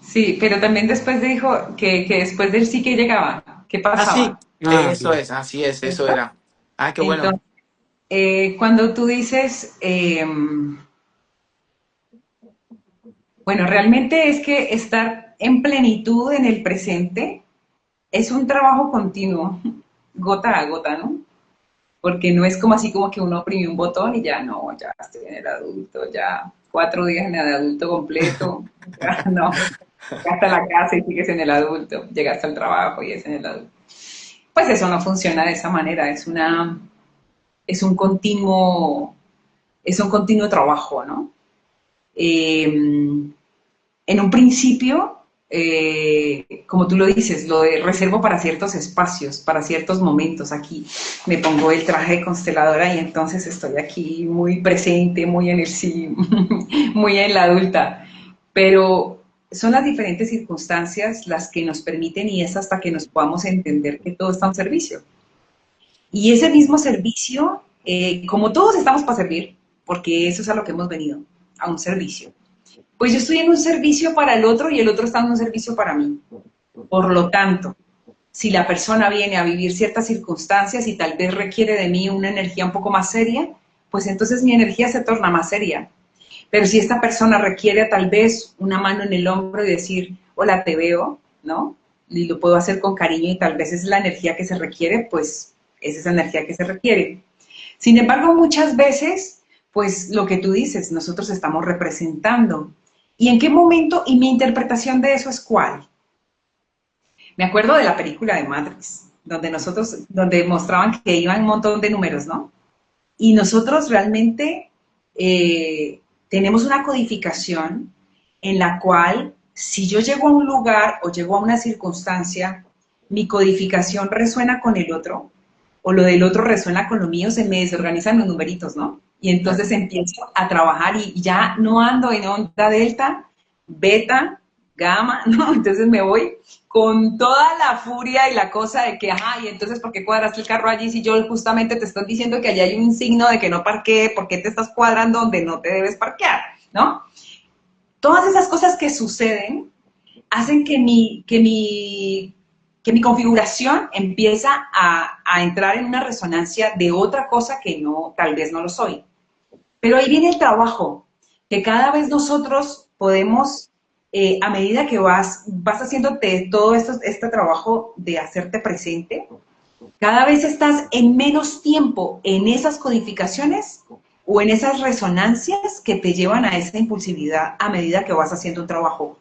Sí, pero también después dijo que después del sí que llegaba, ¿qué Ah, sí, pasaba? Ah, eso bien. es, así es, eso ¿Cierto? era. Ah, qué bueno. Entonces, cuando tú dices, bueno, realmente es que estar en plenitud en el presente es un trabajo continuo, gota a gota, ¿no? Porque no es como así como que uno oprime un botón y ya no, ya estoy en el adulto, ya 4 días en el adulto completo, ya no, llegaste a la casa y sigues en el adulto, llegaste al trabajo y es en el adulto. Pues eso no funciona de esa manera, es un continuo, es un continuo trabajo, ¿no? En un principio, como tú lo dices, lo de reservo para ciertos espacios, para ciertos momentos. Aquí me pongo el traje de consteladora y entonces estoy aquí muy presente, muy en el sí, muy en la adulta. Pero son las diferentes circunstancias las que nos permiten y es hasta que nos podamos entender que todo está a un servicio. Y ese mismo servicio, como todos estamos para servir, porque eso es a lo que hemos venido, a un servicio, pues yo estoy en un servicio para el otro y el otro está en un servicio para mí. Por lo tanto, si la persona viene a vivir ciertas circunstancias y tal vez requiere de mí una energía un poco más seria, pues entonces mi energía se torna más seria. Pero si esta persona requiere tal vez una mano en el hombro y decir, hola, te veo, ¿no? Y lo puedo hacer con cariño y tal vez es la energía que se requiere, pues es esa energía que se requiere. Sin embargo, muchas veces, pues lo que tú dices, nosotros estamos representando. ¿Y en qué momento? Y mi interpretación de eso es cuál. Me acuerdo de la película de Matrix, donde mostraban que iban un montón de números, ¿no? Y nosotros realmente tenemos una codificación en la cual si yo llego a un lugar o llego a una circunstancia, mi codificación resuena con el otro o lo del otro resuena con lo mío, se me desorganizan los numeritos, ¿no? Y entonces Claro. empiezo a trabajar y ya no ando en onda delta, beta, gamma, ¿no? Entonces me voy con toda la furia y la cosa de que, ajá, y entonces, ¿por qué cuadraste el carro allí si yo justamente te estoy diciendo que allá hay un signo de que no parquee? ¿Por qué te estás cuadrando donde no te debes parquear? ¿No? Todas esas cosas que suceden hacen que mi configuración empieza a entrar en una resonancia de otra cosa que no, tal vez no lo soy. Pero ahí viene el trabajo, que cada vez nosotros podemos, a medida que vas haciéndote todo este trabajo de hacerte presente, cada vez estás en menos tiempo en esas codificaciones o en esas resonancias que te llevan a esa impulsividad a medida que vas haciendo un trabajo.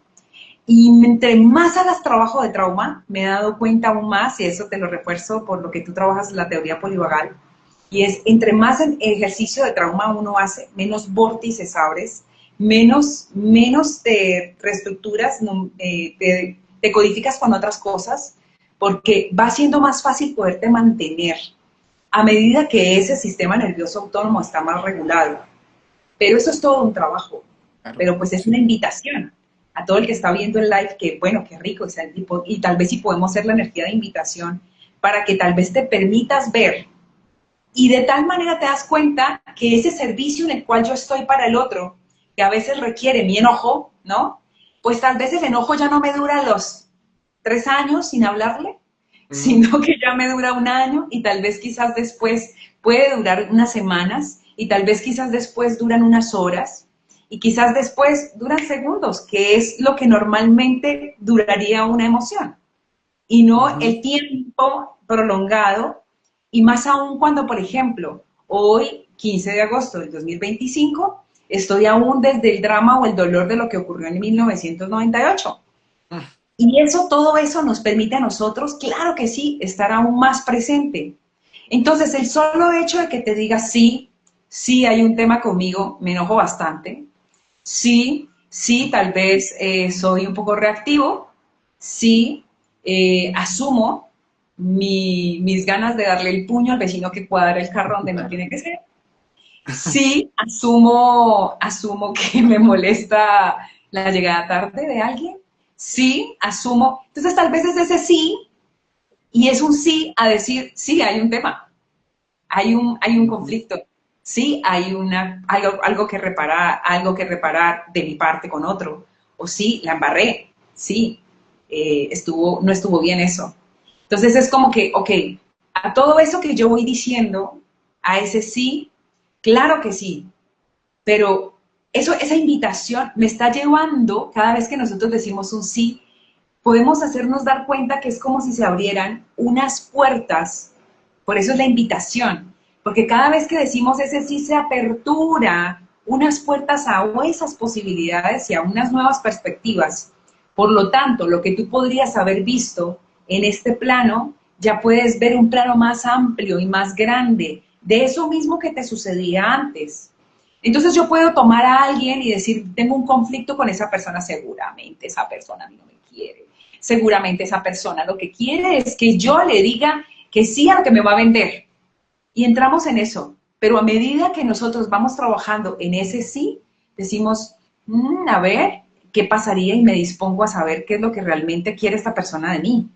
Y entre más hagas trabajo de trauma, me he dado cuenta aún más, y eso te lo refuerzo por lo que tú trabajas en la teoría polivagal, y es entre más ejercicio de trauma uno hace, menos vórtices abres, menos te reestructuras, te codificas con otras cosas, porque va siendo más fácil poderte mantener a medida que ese sistema nervioso autónomo está más regulado. Pero eso es todo un trabajo. Claro. Pero pues es una Sí. invitación a todo el que está viendo el live que, bueno, qué rico, o sea, y tal vez si podemos hacer la energía de invitación para que tal vez te permitas ver y de tal manera te das cuenta que ese servicio en el cual yo estoy para el otro, que a veces requiere mi enojo, ¿no? Pues tal vez el enojo ya no me dura los 3 años sin hablarle, Mm, sino que ya me dura un año y tal vez quizás después puede durar unas semanas y tal vez quizás después duran unas horas y quizás después duran segundos, que es lo que normalmente duraría una emoción y no Ujú. el tiempo prolongado y más aún cuando, por ejemplo, hoy, 15 de agosto del 2025, estoy aún desde el drama o el dolor de lo que ocurrió en 1998. mm, Y eso, todo eso nos permite a nosotros, claro que sí, estar aún más presente. Entonces, el solo hecho de que te digas sí, sí hay un tema conmigo, me enojo bastante, sí, sí, tal vez soy un poco reactivo, sí, asumo mis ganas de darle el puño al vecino que cuadra el carro donde no claro. tiene que ser, sí, asumo que me molesta la llegada tarde de alguien, sí, asumo. Entonces tal vez es ese sí, y es un sí a decir, sí, hay un tema, hay un conflicto, sí, hay algo que reparar de mi parte con otro, o sí, la embarré, sí, no estuvo bien eso. Entonces es como que, ok, a todo eso que yo voy diciendo, a ese sí, claro que sí, pero esa invitación me está llevando, cada vez que nosotros decimos un sí, podemos hacernos dar cuenta que es como si se abrieran unas puertas, por eso es la invitación, porque cada vez que decimos ese sí se apertura unas puertas a esas posibilidades y a unas nuevas perspectivas. Por lo tanto, lo que tú podrías haber visto en este plano, ya puedes ver un plano más amplio y más grande de eso mismo que te sucedía antes. Entonces yo puedo tomar a alguien y decir, tengo un conflicto con esa persona, seguramente esa persona a mí no me quiere, seguramente esa persona lo que quiere es que yo le diga que sí a lo que me va a vender. Y entramos en eso, pero a medida que nosotros vamos trabajando en ese sí, decimos, a ver, ¿qué pasaría? Y me dispongo a saber qué es lo que realmente quiere esta persona de mí.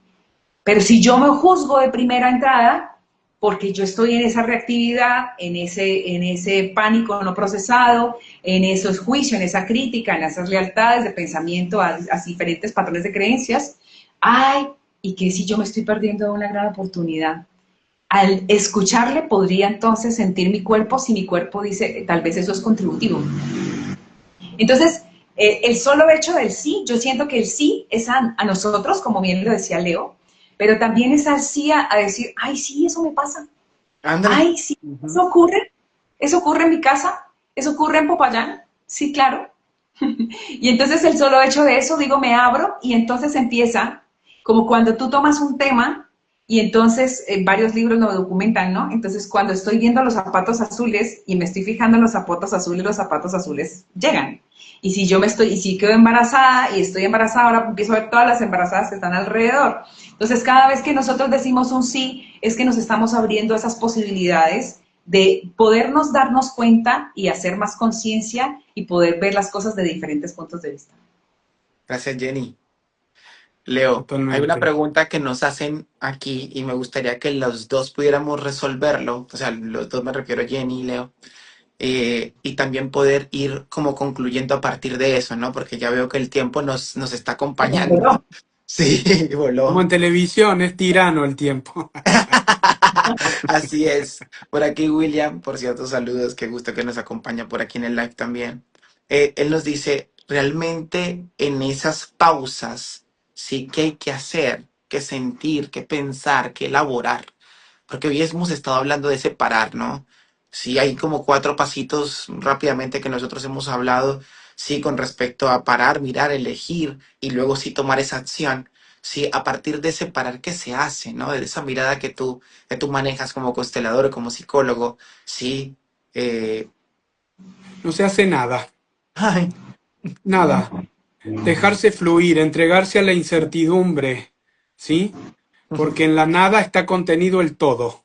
Pero si yo me juzgo de primera entrada, porque yo estoy en esa reactividad, en ese pánico no procesado, en esos juicios, en esa crítica, en esas lealtades de pensamiento a diferentes patrones de creencias, ay, ¿y qué si yo me estoy perdiendo una gran oportunidad? Al escucharle podría entonces sentir mi cuerpo si mi cuerpo dice, tal vez eso es contributivo. Entonces, el solo hecho del sí, yo siento que el sí es a nosotros, como bien lo decía Leo, pero también es así a decir, ay, sí, eso me pasa. Ándale. Ay, sí, eso ocurre en mi casa, eso ocurre en Popayán, sí, claro. Y entonces el solo hecho de eso, digo, me abro y entonces empieza, como cuando tú tomas un tema y entonces varios libros lo documentan, ¿no? Entonces cuando estoy viendo los zapatos azules y me estoy fijando en los zapatos azules llegan. Y si y si quedo embarazada y estoy embarazada, ahora empiezo a ver todas las embarazadas que están alrededor. Entonces cada vez que nosotros decimos un sí, es que nos estamos abriendo esas posibilidades de podernos darnos cuenta y hacer más conciencia y poder ver las cosas de diferentes puntos de vista. Gracias, Jenny. Leo, hay una Totalmente. pregunta que nos hacen aquí y me gustaría que los dos pudiéramos resolverlo, o sea, los dos me refiero a Jenny y Leo, y también poder ir como concluyendo a partir de eso, ¿no? Porque ya veo que el tiempo nos está acompañando. Sí, Como voló. en televisión, es tirano el tiempo. Así es. Por aquí William, por cierto, saludos, qué gusto que nos acompaña por aquí en el live también. Él nos dice, realmente en esas pausas sí que hay que hacer, que sentir, que pensar, que elaborar. Porque hoy hemos estado hablando de separar, ¿no? Sí, hay como cuatro pasitos rápidamente que nosotros hemos hablado, sí, con respecto a parar, mirar, elegir y luego sí tomar esa acción. Sí, a partir de separar, ¿qué se hace, no? De esa mirada que tú manejas como constelador o como psicólogo, sí. eh, No se hace nada, ay, nada. Dejarse fluir, entregarse a la incertidumbre, ¿sí? Porque en la nada está contenido el todo,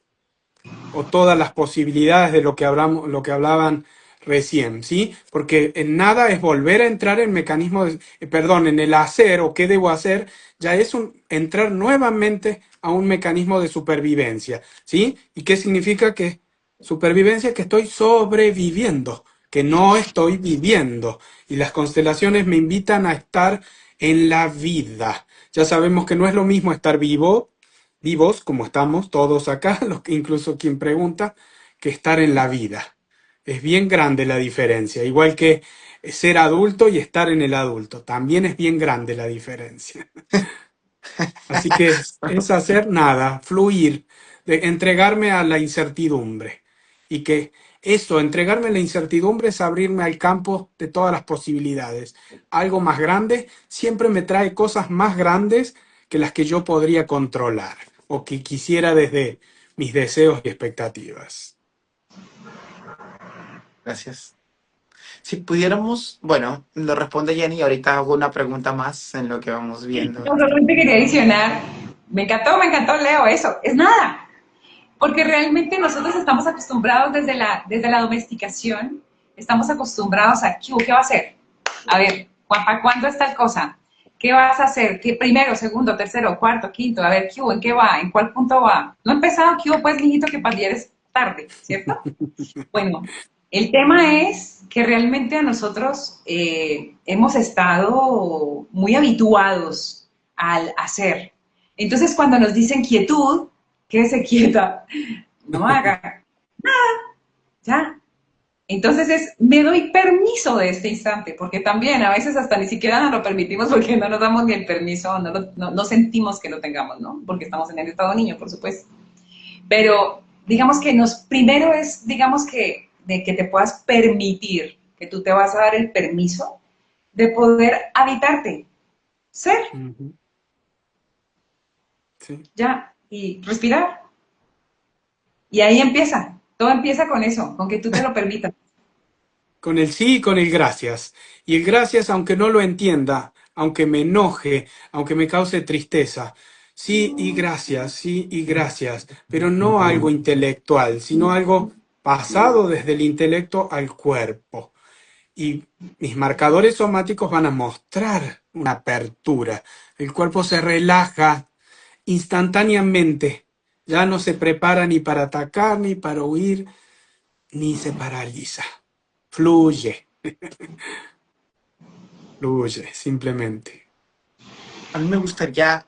o todas las posibilidades de lo que hablaban recién, ¿sí? Porque en nada es volver a entrar en mecanismos, perdón, en el hacer o qué debo hacer, ya es entrar nuevamente a un mecanismo de supervivencia, ¿sí? ¿Y qué significa que supervivencia? Que estoy sobreviviendo, que no estoy viviendo. Y las constelaciones me invitan a estar en la vida. Ya sabemos que no es lo mismo estar vivos, como estamos todos acá, incluso quien pregunta, que estar en la vida. Es bien grande la diferencia, igual que ser adulto y estar en el adulto, también es bien grande la diferencia. Así que es hacer nada, fluir, entregarme a la incertidumbre. Y que eso, entregarme a la incertidumbre es abrirme al campo de todas las posibilidades. Algo más grande siempre me trae cosas más grandes que las que yo podría controlar o que quisiera desde mis deseos y expectativas. gracias. Si pudiéramos, bueno, lo responde Jenny, ahorita hago una pregunta más en lo que vamos viendo. Yo solamente quería adicionar, me encantó Leo, eso, es nada, porque realmente nosotros estamos acostumbrados desde la estamos acostumbrados a, ¿qué va a hacer? A ver, ¿para cuándo es tal cosa? ¿Qué vas a hacer? ¿Qué primero, segundo, tercero, cuarto, quinto? A ver, ¿qué hubo? ¿En qué va? ¿En cuál punto va? No he empezado, ¿qué hubo? Pues, mijito, que para ayer es tarde, ¿cierto? Bueno, el tema es que realmente a nosotros hemos estado muy habituados al hacer. Entonces, cuando nos dicen quietud, quédese quieta, no haga, ya. Entonces me doy permiso de este instante, porque también a veces hasta ni siquiera nos lo permitimos porque no nos damos ni el permiso, no sentimos que lo tengamos, ¿no? Porque estamos en el estado niño, por supuesto. Pero digamos que primero es, digamos que, de que te puedas permitir, que tú te vas a dar el permiso de poder habitarte, ser, Ujú. Sí. ya, y respirar. Y ahí empieza, todo empieza con eso, con que tú te lo permitas. Con el sí y con el gracias. Y el gracias, aunque no lo entienda, aunque me enoje, aunque me cause tristeza. Sí y gracias, pero no algo intelectual, sino algo pasado desde el intelecto al cuerpo. Y mis marcadores somáticos van a mostrar una apertura. El cuerpo se relaja instantáneamente. Ya no se prepara ni para atacar, ni para huir, ni se paraliza. Fluye, fluye, simplemente. A mí me gustaría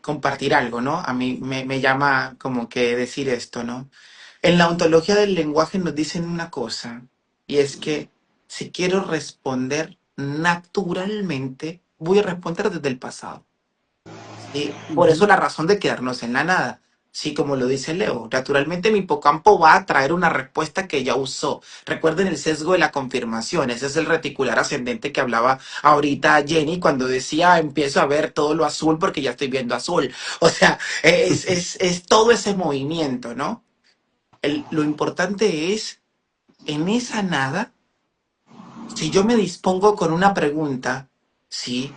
compartir algo, ¿no? A mí me llama como que decir esto, ¿no? En la ontología del lenguaje nos dicen una cosa, y es que si quiero responder naturalmente, voy a responder desde el pasado. ¿Sí? Por eso Ujú. la razón de quedarnos en la nada. Sí, como lo dice Leo, naturalmente mi hipocampo va a traer una respuesta que ya usó. Recuerden el sesgo de la confirmación, ese es el reticular ascendente que hablaba ahorita Jenny cuando decía empiezo a ver todo lo azul porque ya estoy viendo azul. O sea, es todo ese movimiento, ¿no? Lo importante es, en esa nada, si yo me dispongo con una pregunta, ¿sí?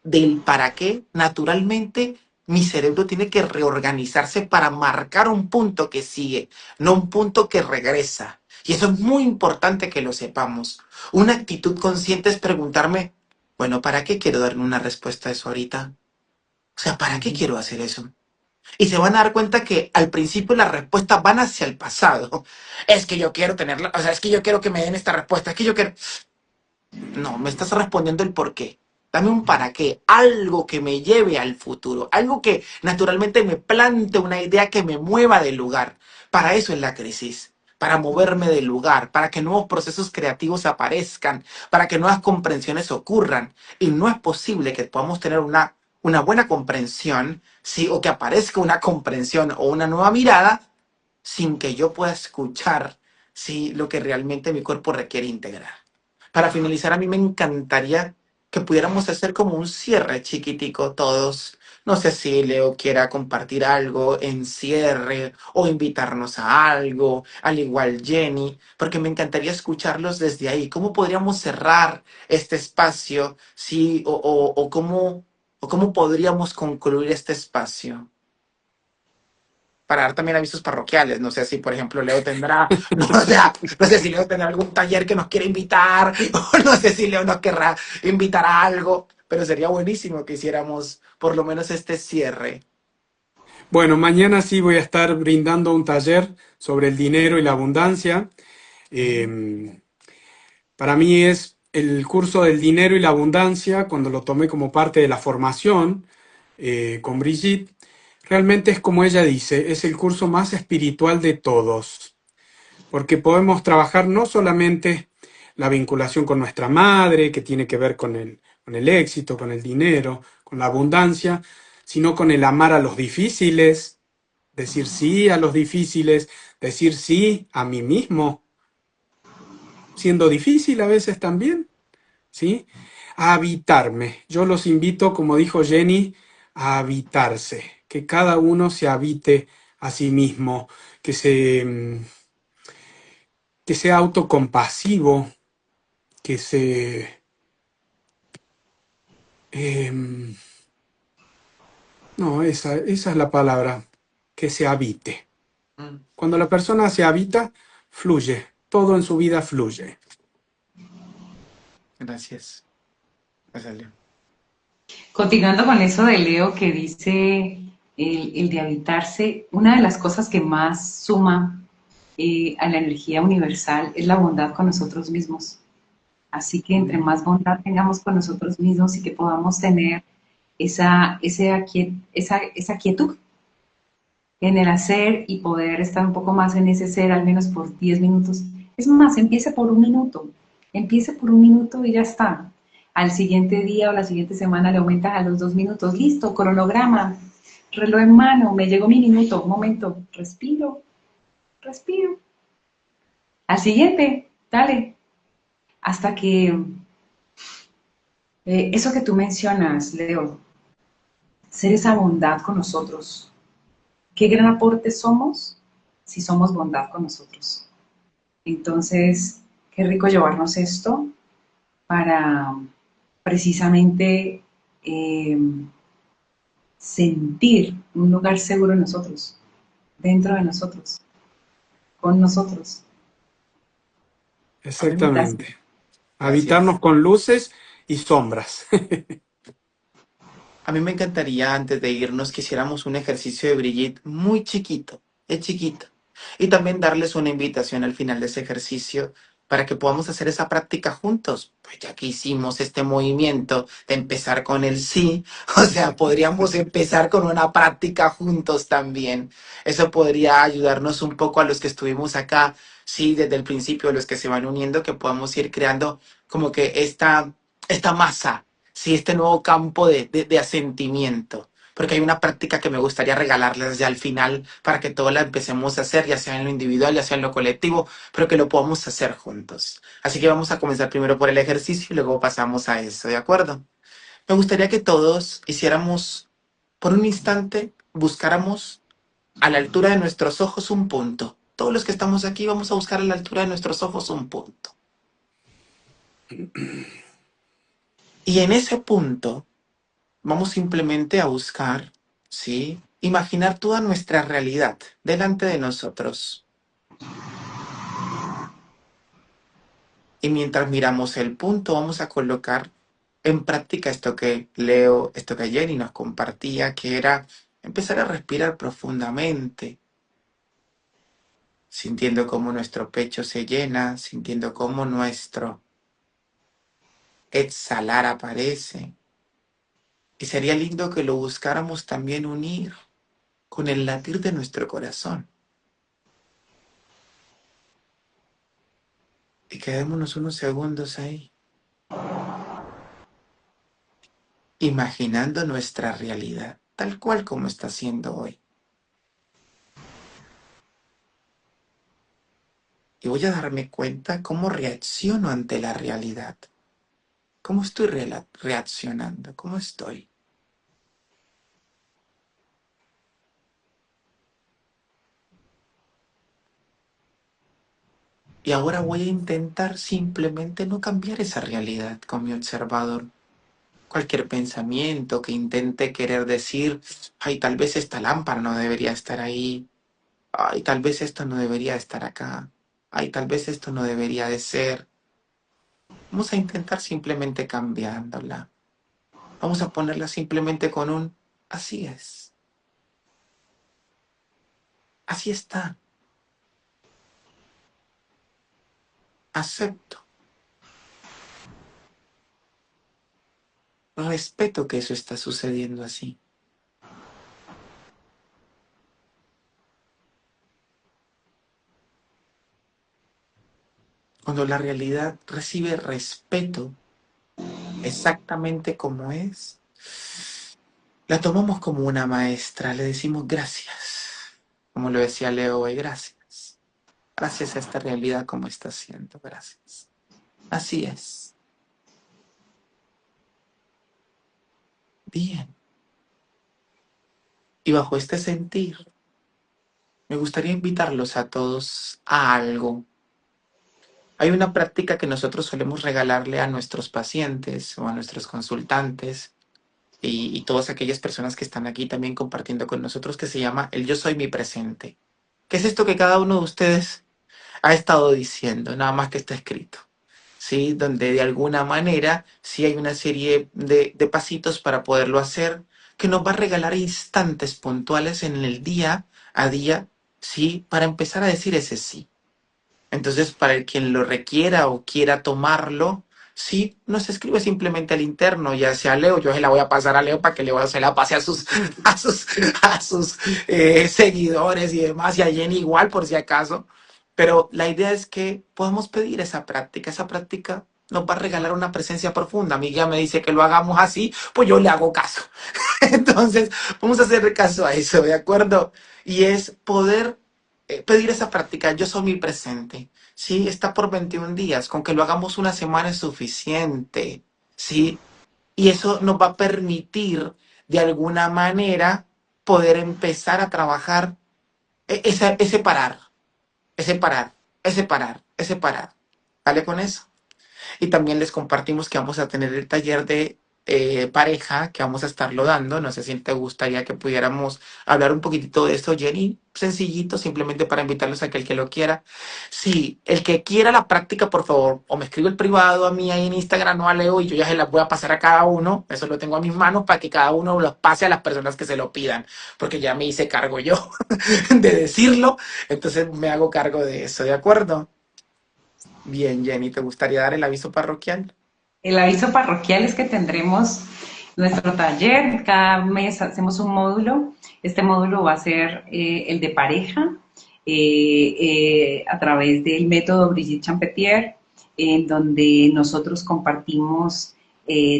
Del para qué, naturalmente mi cerebro tiene que reorganizarse para marcar un punto que sigue, no un punto que regresa. Y eso es muy importante que lo sepamos. Una actitud consciente es preguntarme, bueno, ¿para qué quiero darle una respuesta a eso ahorita? O sea, ¿para qué Ujú. quiero hacer eso? Y se van a dar cuenta que al principio las respuestas van hacia el pasado. Es que yo quiero tenerla, o sea, es que yo quiero que me den esta respuesta, es que yo quiero... No, me estás respondiendo el por qué. Dame un para qué, algo que me lleve al futuro, algo que naturalmente me plante una idea que me mueva del lugar. Para eso es la crisis, para moverme del lugar, para que nuevos procesos creativos aparezcan, para que nuevas comprensiones ocurran. Y no es posible que podamos tener una buena comprensión, ¿sí? O que aparezca una comprensión o una nueva mirada sin que yo pueda escuchar, ¿sí? Lo que realmente mi cuerpo requiere integrar. Para finalizar, a mí me encantaría que pudiéramos hacer como un cierre chiquitico todos. No sé si Leo quiera compartir algo en cierre o invitarnos a algo, al igual Jenny, porque me encantaría escucharlos desde ahí. ¿Cómo podríamos cerrar este espacio? Sí, o cómo podríamos concluir este espacio para dar también avisos parroquiales. No sé si, por ejemplo, Leo tendrá, no, o sea, no sé si Leo tendrá algún taller que nos quiera invitar, o no sé si Leo nos querrá invitar a algo, pero sería buenísimo que hiciéramos por lo menos este cierre. Bueno, mañana sí voy a estar brindando un taller sobre el dinero y la abundancia. Eh, para mí es el curso del dinero y la abundancia, cuando lo tomé como parte de la formación con Brigitte, realmente es como ella dice, es el curso más espiritual de todos, porque podemos trabajar no solamente la vinculación con nuestra madre, que tiene que ver con el éxito, con el dinero, con la abundancia, sino con el amar a los difíciles, decir sí a los difíciles, decir sí a mí mismo, siendo difícil a veces también, ¿sí? A habitarme. Yo los invito, como dijo Jenny, a habitarse, que cada uno se habite a sí mismo, que que sea autocompasivo, que se... em, no, esa es la palabra, que se habite. Mm, Cuando la persona se habita, fluye, todo en su vida fluye. gracias. Gracias, Leo. Continuando con eso de Leo que dice el de habitarse, una de las cosas que más suma a la energía universal es la bondad con nosotros mismos. Así que entre más bondad tengamos con nosotros mismos y que podamos tener esa quietud en el hacer y poder estar un poco más en ese ser, al menos por 10 minutos. Es más, empiece por un minuto y ya está. Al siguiente día o la siguiente semana le aumentas a los 2 minutos. Listo, cronograma, reloj en mano, me llegó mi minuto, un momento, respiro, respiro. Al siguiente, dale, hasta que eso que tú mencionas, Leo, ser esa bondad con nosotros. ¿Qué gran aporte somos si somos bondad con nosotros? Entonces, qué rico llevarnos esto para precisamente eh, sentir un lugar seguro en nosotros, dentro de nosotros, con nosotros. Una invitación. Exactamente. Gracias. Habitarnos con luces y sombras. A mí me encantaría, antes de irnos, que hiciéramos un ejercicio de Brigitte muy chiquito, es chiquito. Y también darles una invitación al final de ese ejercicio para que podamos hacer esa práctica juntos. Pues ya que hicimos este movimiento de empezar con el sí, o sea, podríamos empezar con una práctica juntos también. Eso podría ayudarnos un poco a los que estuvimos acá, sí, desde el principio, los que se van uniendo, que podamos ir creando como que esta masa, sí, este nuevo campo de asentimiento. Porque hay una práctica que me gustaría regalarles ya al final para que todos la empecemos a hacer, ya sea en lo individual, ya sea en lo colectivo, pero que lo podamos hacer juntos. Así que vamos a comenzar primero por el ejercicio y luego pasamos a eso, ¿de acuerdo? Me gustaría que todos hiciéramos, por un instante, buscáramos a la altura de nuestros ojos un punto. Todos los que estamos aquí vamos a buscar a la altura de nuestros ojos un punto. Y en ese punto vamos simplemente a buscar, ¿sí? Imaginar toda nuestra realidad delante de nosotros. Y mientras miramos el punto, vamos a colocar en práctica esto que Leo, esto que Jenny nos compartía, que era empezar a respirar profundamente, sintiendo cómo nuestro pecho se llena, sintiendo cómo nuestro exhalar aparece. Y sería lindo que lo buscáramos también unir con el latir de nuestro corazón. Y quedémonos unos segundos ahí, imaginando nuestra realidad, tal cual como está siendo hoy. Y voy a darme cuenta cómo reacciono ante la realidad. ¿Cómo estoy reaccionando? ¿Cómo estoy? Y ahora voy a intentar simplemente no cambiar esa realidad con mi observador. Cualquier pensamiento que intente querer decir, ay, tal vez esta lámpara no debería estar ahí, ay, tal vez esto no debería estar acá, ay, tal vez esto no debería de ser. Vamos a intentar simplemente cambiándola. Vamos a ponerla simplemente con un así es. Así está. Acepto. Respeto que eso está sucediendo así. Cuando la realidad recibe respeto exactamente como es, la tomamos como una maestra, le decimos gracias. Como lo decía Leo hoy, gracias. Gracias a esta realidad como está siendo, gracias. Así es. Bien. Y bajo este sentir, me gustaría invitarlos a todos a algo. Hay una práctica que nosotros solemos regalarle a nuestros pacientes o a nuestros consultantes y todas aquellas personas que están aquí también compartiendo con nosotros que se llama el yo soy mi presente. ¿Qué es esto que cada uno de ustedes ha estado diciendo? Nada más que está escrito. ¿sí? Donde de alguna manera sí hay una serie de pasitos para poderlo hacer, que nos va a regalar instantes puntuales en el día a día, ¿sí? Para empezar a decir ese sí. Entonces, para el quien lo requiera o quiera tomarlo, sí, nos escribe simplemente al interno, ya sea a Leo, yo se la voy a pasar a Leo para que Leo se la pase a sus, a sus, a sus seguidores y demás, y a Jenny igual por si acaso. Pero la idea es que podamos pedir esa práctica nos va a regalar una presencia profunda. A mí ya me dice que lo hagamos así, pues yo le hago caso. Entonces, vamos a hacer caso a eso, ¿de acuerdo? Y es poder pedir esa práctica. Yo soy mi presente. Sí, está por 21 días. Con que lo hagamos una semana es suficiente. Sí, y eso nos va a permitir, de alguna manera, poder empezar a trabajar ese parar, ese parar, ese parar, ese parar. ¿Vale con eso? Y también les compartimos que vamos a tener el taller de pareja que vamos a estarlo dando. No sé si te gustaría que pudiéramos hablar un poquitito de esto, Jenny. Sencillito, simplemente para invitarlos a que el que lo quiera. Sí, el que quiera la práctica, por favor, o me escribe el privado a mí ahí en Instagram o a Leo y yo ya se las voy a pasar a cada uno. Eso lo tengo a mis manos para que cada uno los pase a las personas que se lo pidan, porque ya me hice cargo yo de decirlo. Entonces me hago cargo de eso, ¿de acuerdo? Bien, Jenny, ¿te gustaría dar el aviso parroquial? El aviso parroquial es que tendremos nuestro taller, cada mes hacemos un módulo, este módulo va a ser el de pareja a través del método Brigitte Champetier, en donde nosotros compartimos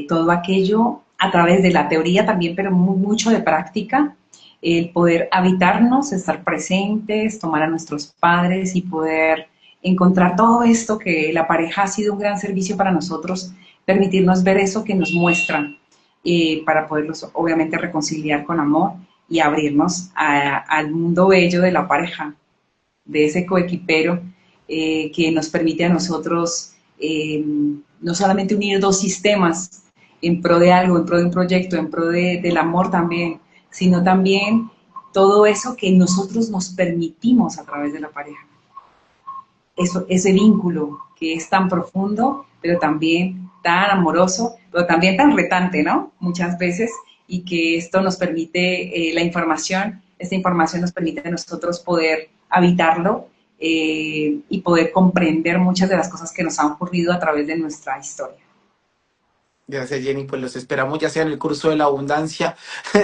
todo aquello a través de la teoría también, pero mucho de práctica, el poder habitarnos, estar presentes, tomar a nuestros padres y poder encontrar todo esto que la pareja ha sido un gran servicio para nosotros, permitirnos ver eso que nos muestran para poderlos obviamente reconciliar con amor y abrirnos al mundo bello de la pareja, de ese coequipero que nos permite a nosotros no solamente unir dos sistemas en pro de algo, en pro de un proyecto, en pro del amor también, sino también todo eso que nosotros nos permitimos a través de la pareja. Eso, ese vínculo que es tan profundo, pero también tan amoroso, pero también tan retante, ¿no? Muchas veces, y que esto nos permite, esta información nos permite a nosotros poder habitarlo y poder comprender muchas de las cosas que nos han ocurrido a través de nuestra historia. Gracias, Jenny. Pues los esperamos ya sea en el curso de la abundancia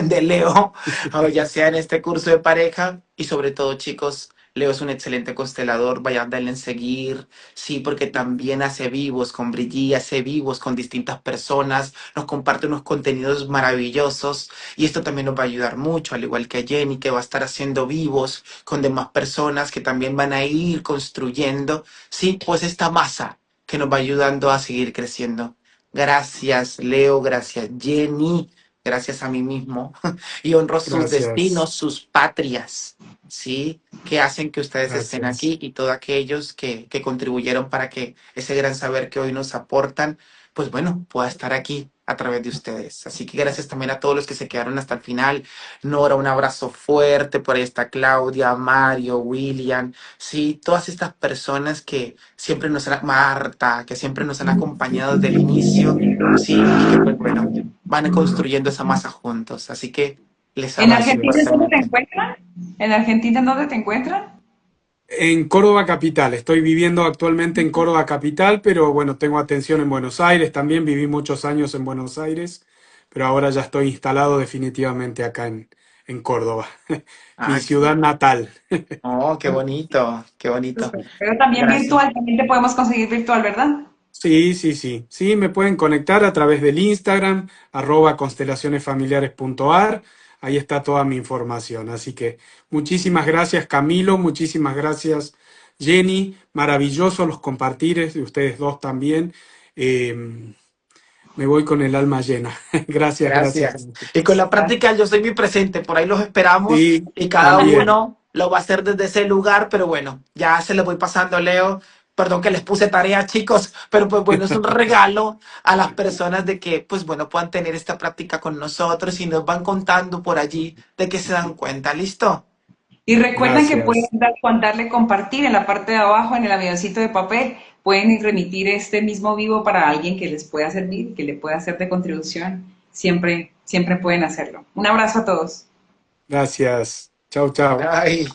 de Leo o ya sea en este curso de pareja. Y sobre todo, chicos, Leo es un excelente constelador. Vayan a darle en seguir. Sí, porque también hace vivos con Brigitte, hace vivos con distintas personas. Nos comparte unos contenidos maravillosos. Y esto también nos va a ayudar mucho, al igual que a Jenny, que va a estar haciendo vivos con demás personas que también van a ir construyendo, sí, pues esta masa que nos va ayudando a seguir creciendo. Gracias, Leo, gracias, Jenny, gracias a mí mismo. Y honro sus Gracias, destinos, sus patrias, ¿sí? Que hacen que ustedes estén gracias. aquí y todos aquellos que contribuyeron para que ese gran saber que hoy nos aportan, pues bueno, pueda estar aquí a través de ustedes. Así que gracias también a todos los que se quedaron hasta el final. Nora, un abrazo fuerte. Por ahí está Claudia, Mario, William, sí, todas estas personas que siempre nos han, Marta, que siempre nos han acompañado desde el inicio, sí, y que pues bueno, van construyendo esa masa juntos. Así que les ¿En abrazo Argentina dónde te fuertemente. encuentran? ¿En Argentina dónde te encuentran? En Córdoba Capital, estoy viviendo actualmente en Córdoba Capital, pero bueno, tengo atención en Buenos Aires, también viví muchos años en Buenos Aires, pero ahora ya estoy instalado definitivamente acá en Córdoba, mi Ah, ciudad natal. oh, qué bonito, qué bonito. Súper. Pero también Gracias. virtual, también te podemos conseguir virtual, ¿verdad? Sí, sí, sí, sí, me pueden conectar a través del Instagram, @constelacionesfamiliares.ar, ahí está toda mi información. Así que muchísimas gracias Camilo, muchísimas gracias Jenny, maravillosos los compartires de ustedes dos también. Eh, Me voy con el alma llena. Gracias, gracias. Gracias. Y con la práctica yo soy mi presente, por ahí los esperamos Sí, y cada también. uno lo va a hacer desde ese lugar, pero bueno, ya se lo voy pasando, Leo. Perdón que les puse tarea, chicos, pero pues bueno, es un regalo a las personas de que, pues bueno, puedan tener esta práctica con nosotros y nos van contando por allí de que se dan cuenta. ¿Listo? Y recuerden que pueden Gracias. darle compartir en la parte de abajo, en el avioncito de papel, pueden remitir este mismo vivo para alguien que les pueda servir, que le pueda hacer de contribución, siempre, siempre pueden hacerlo. Un abrazo a todos. Gracias. Chau, chau. Ay.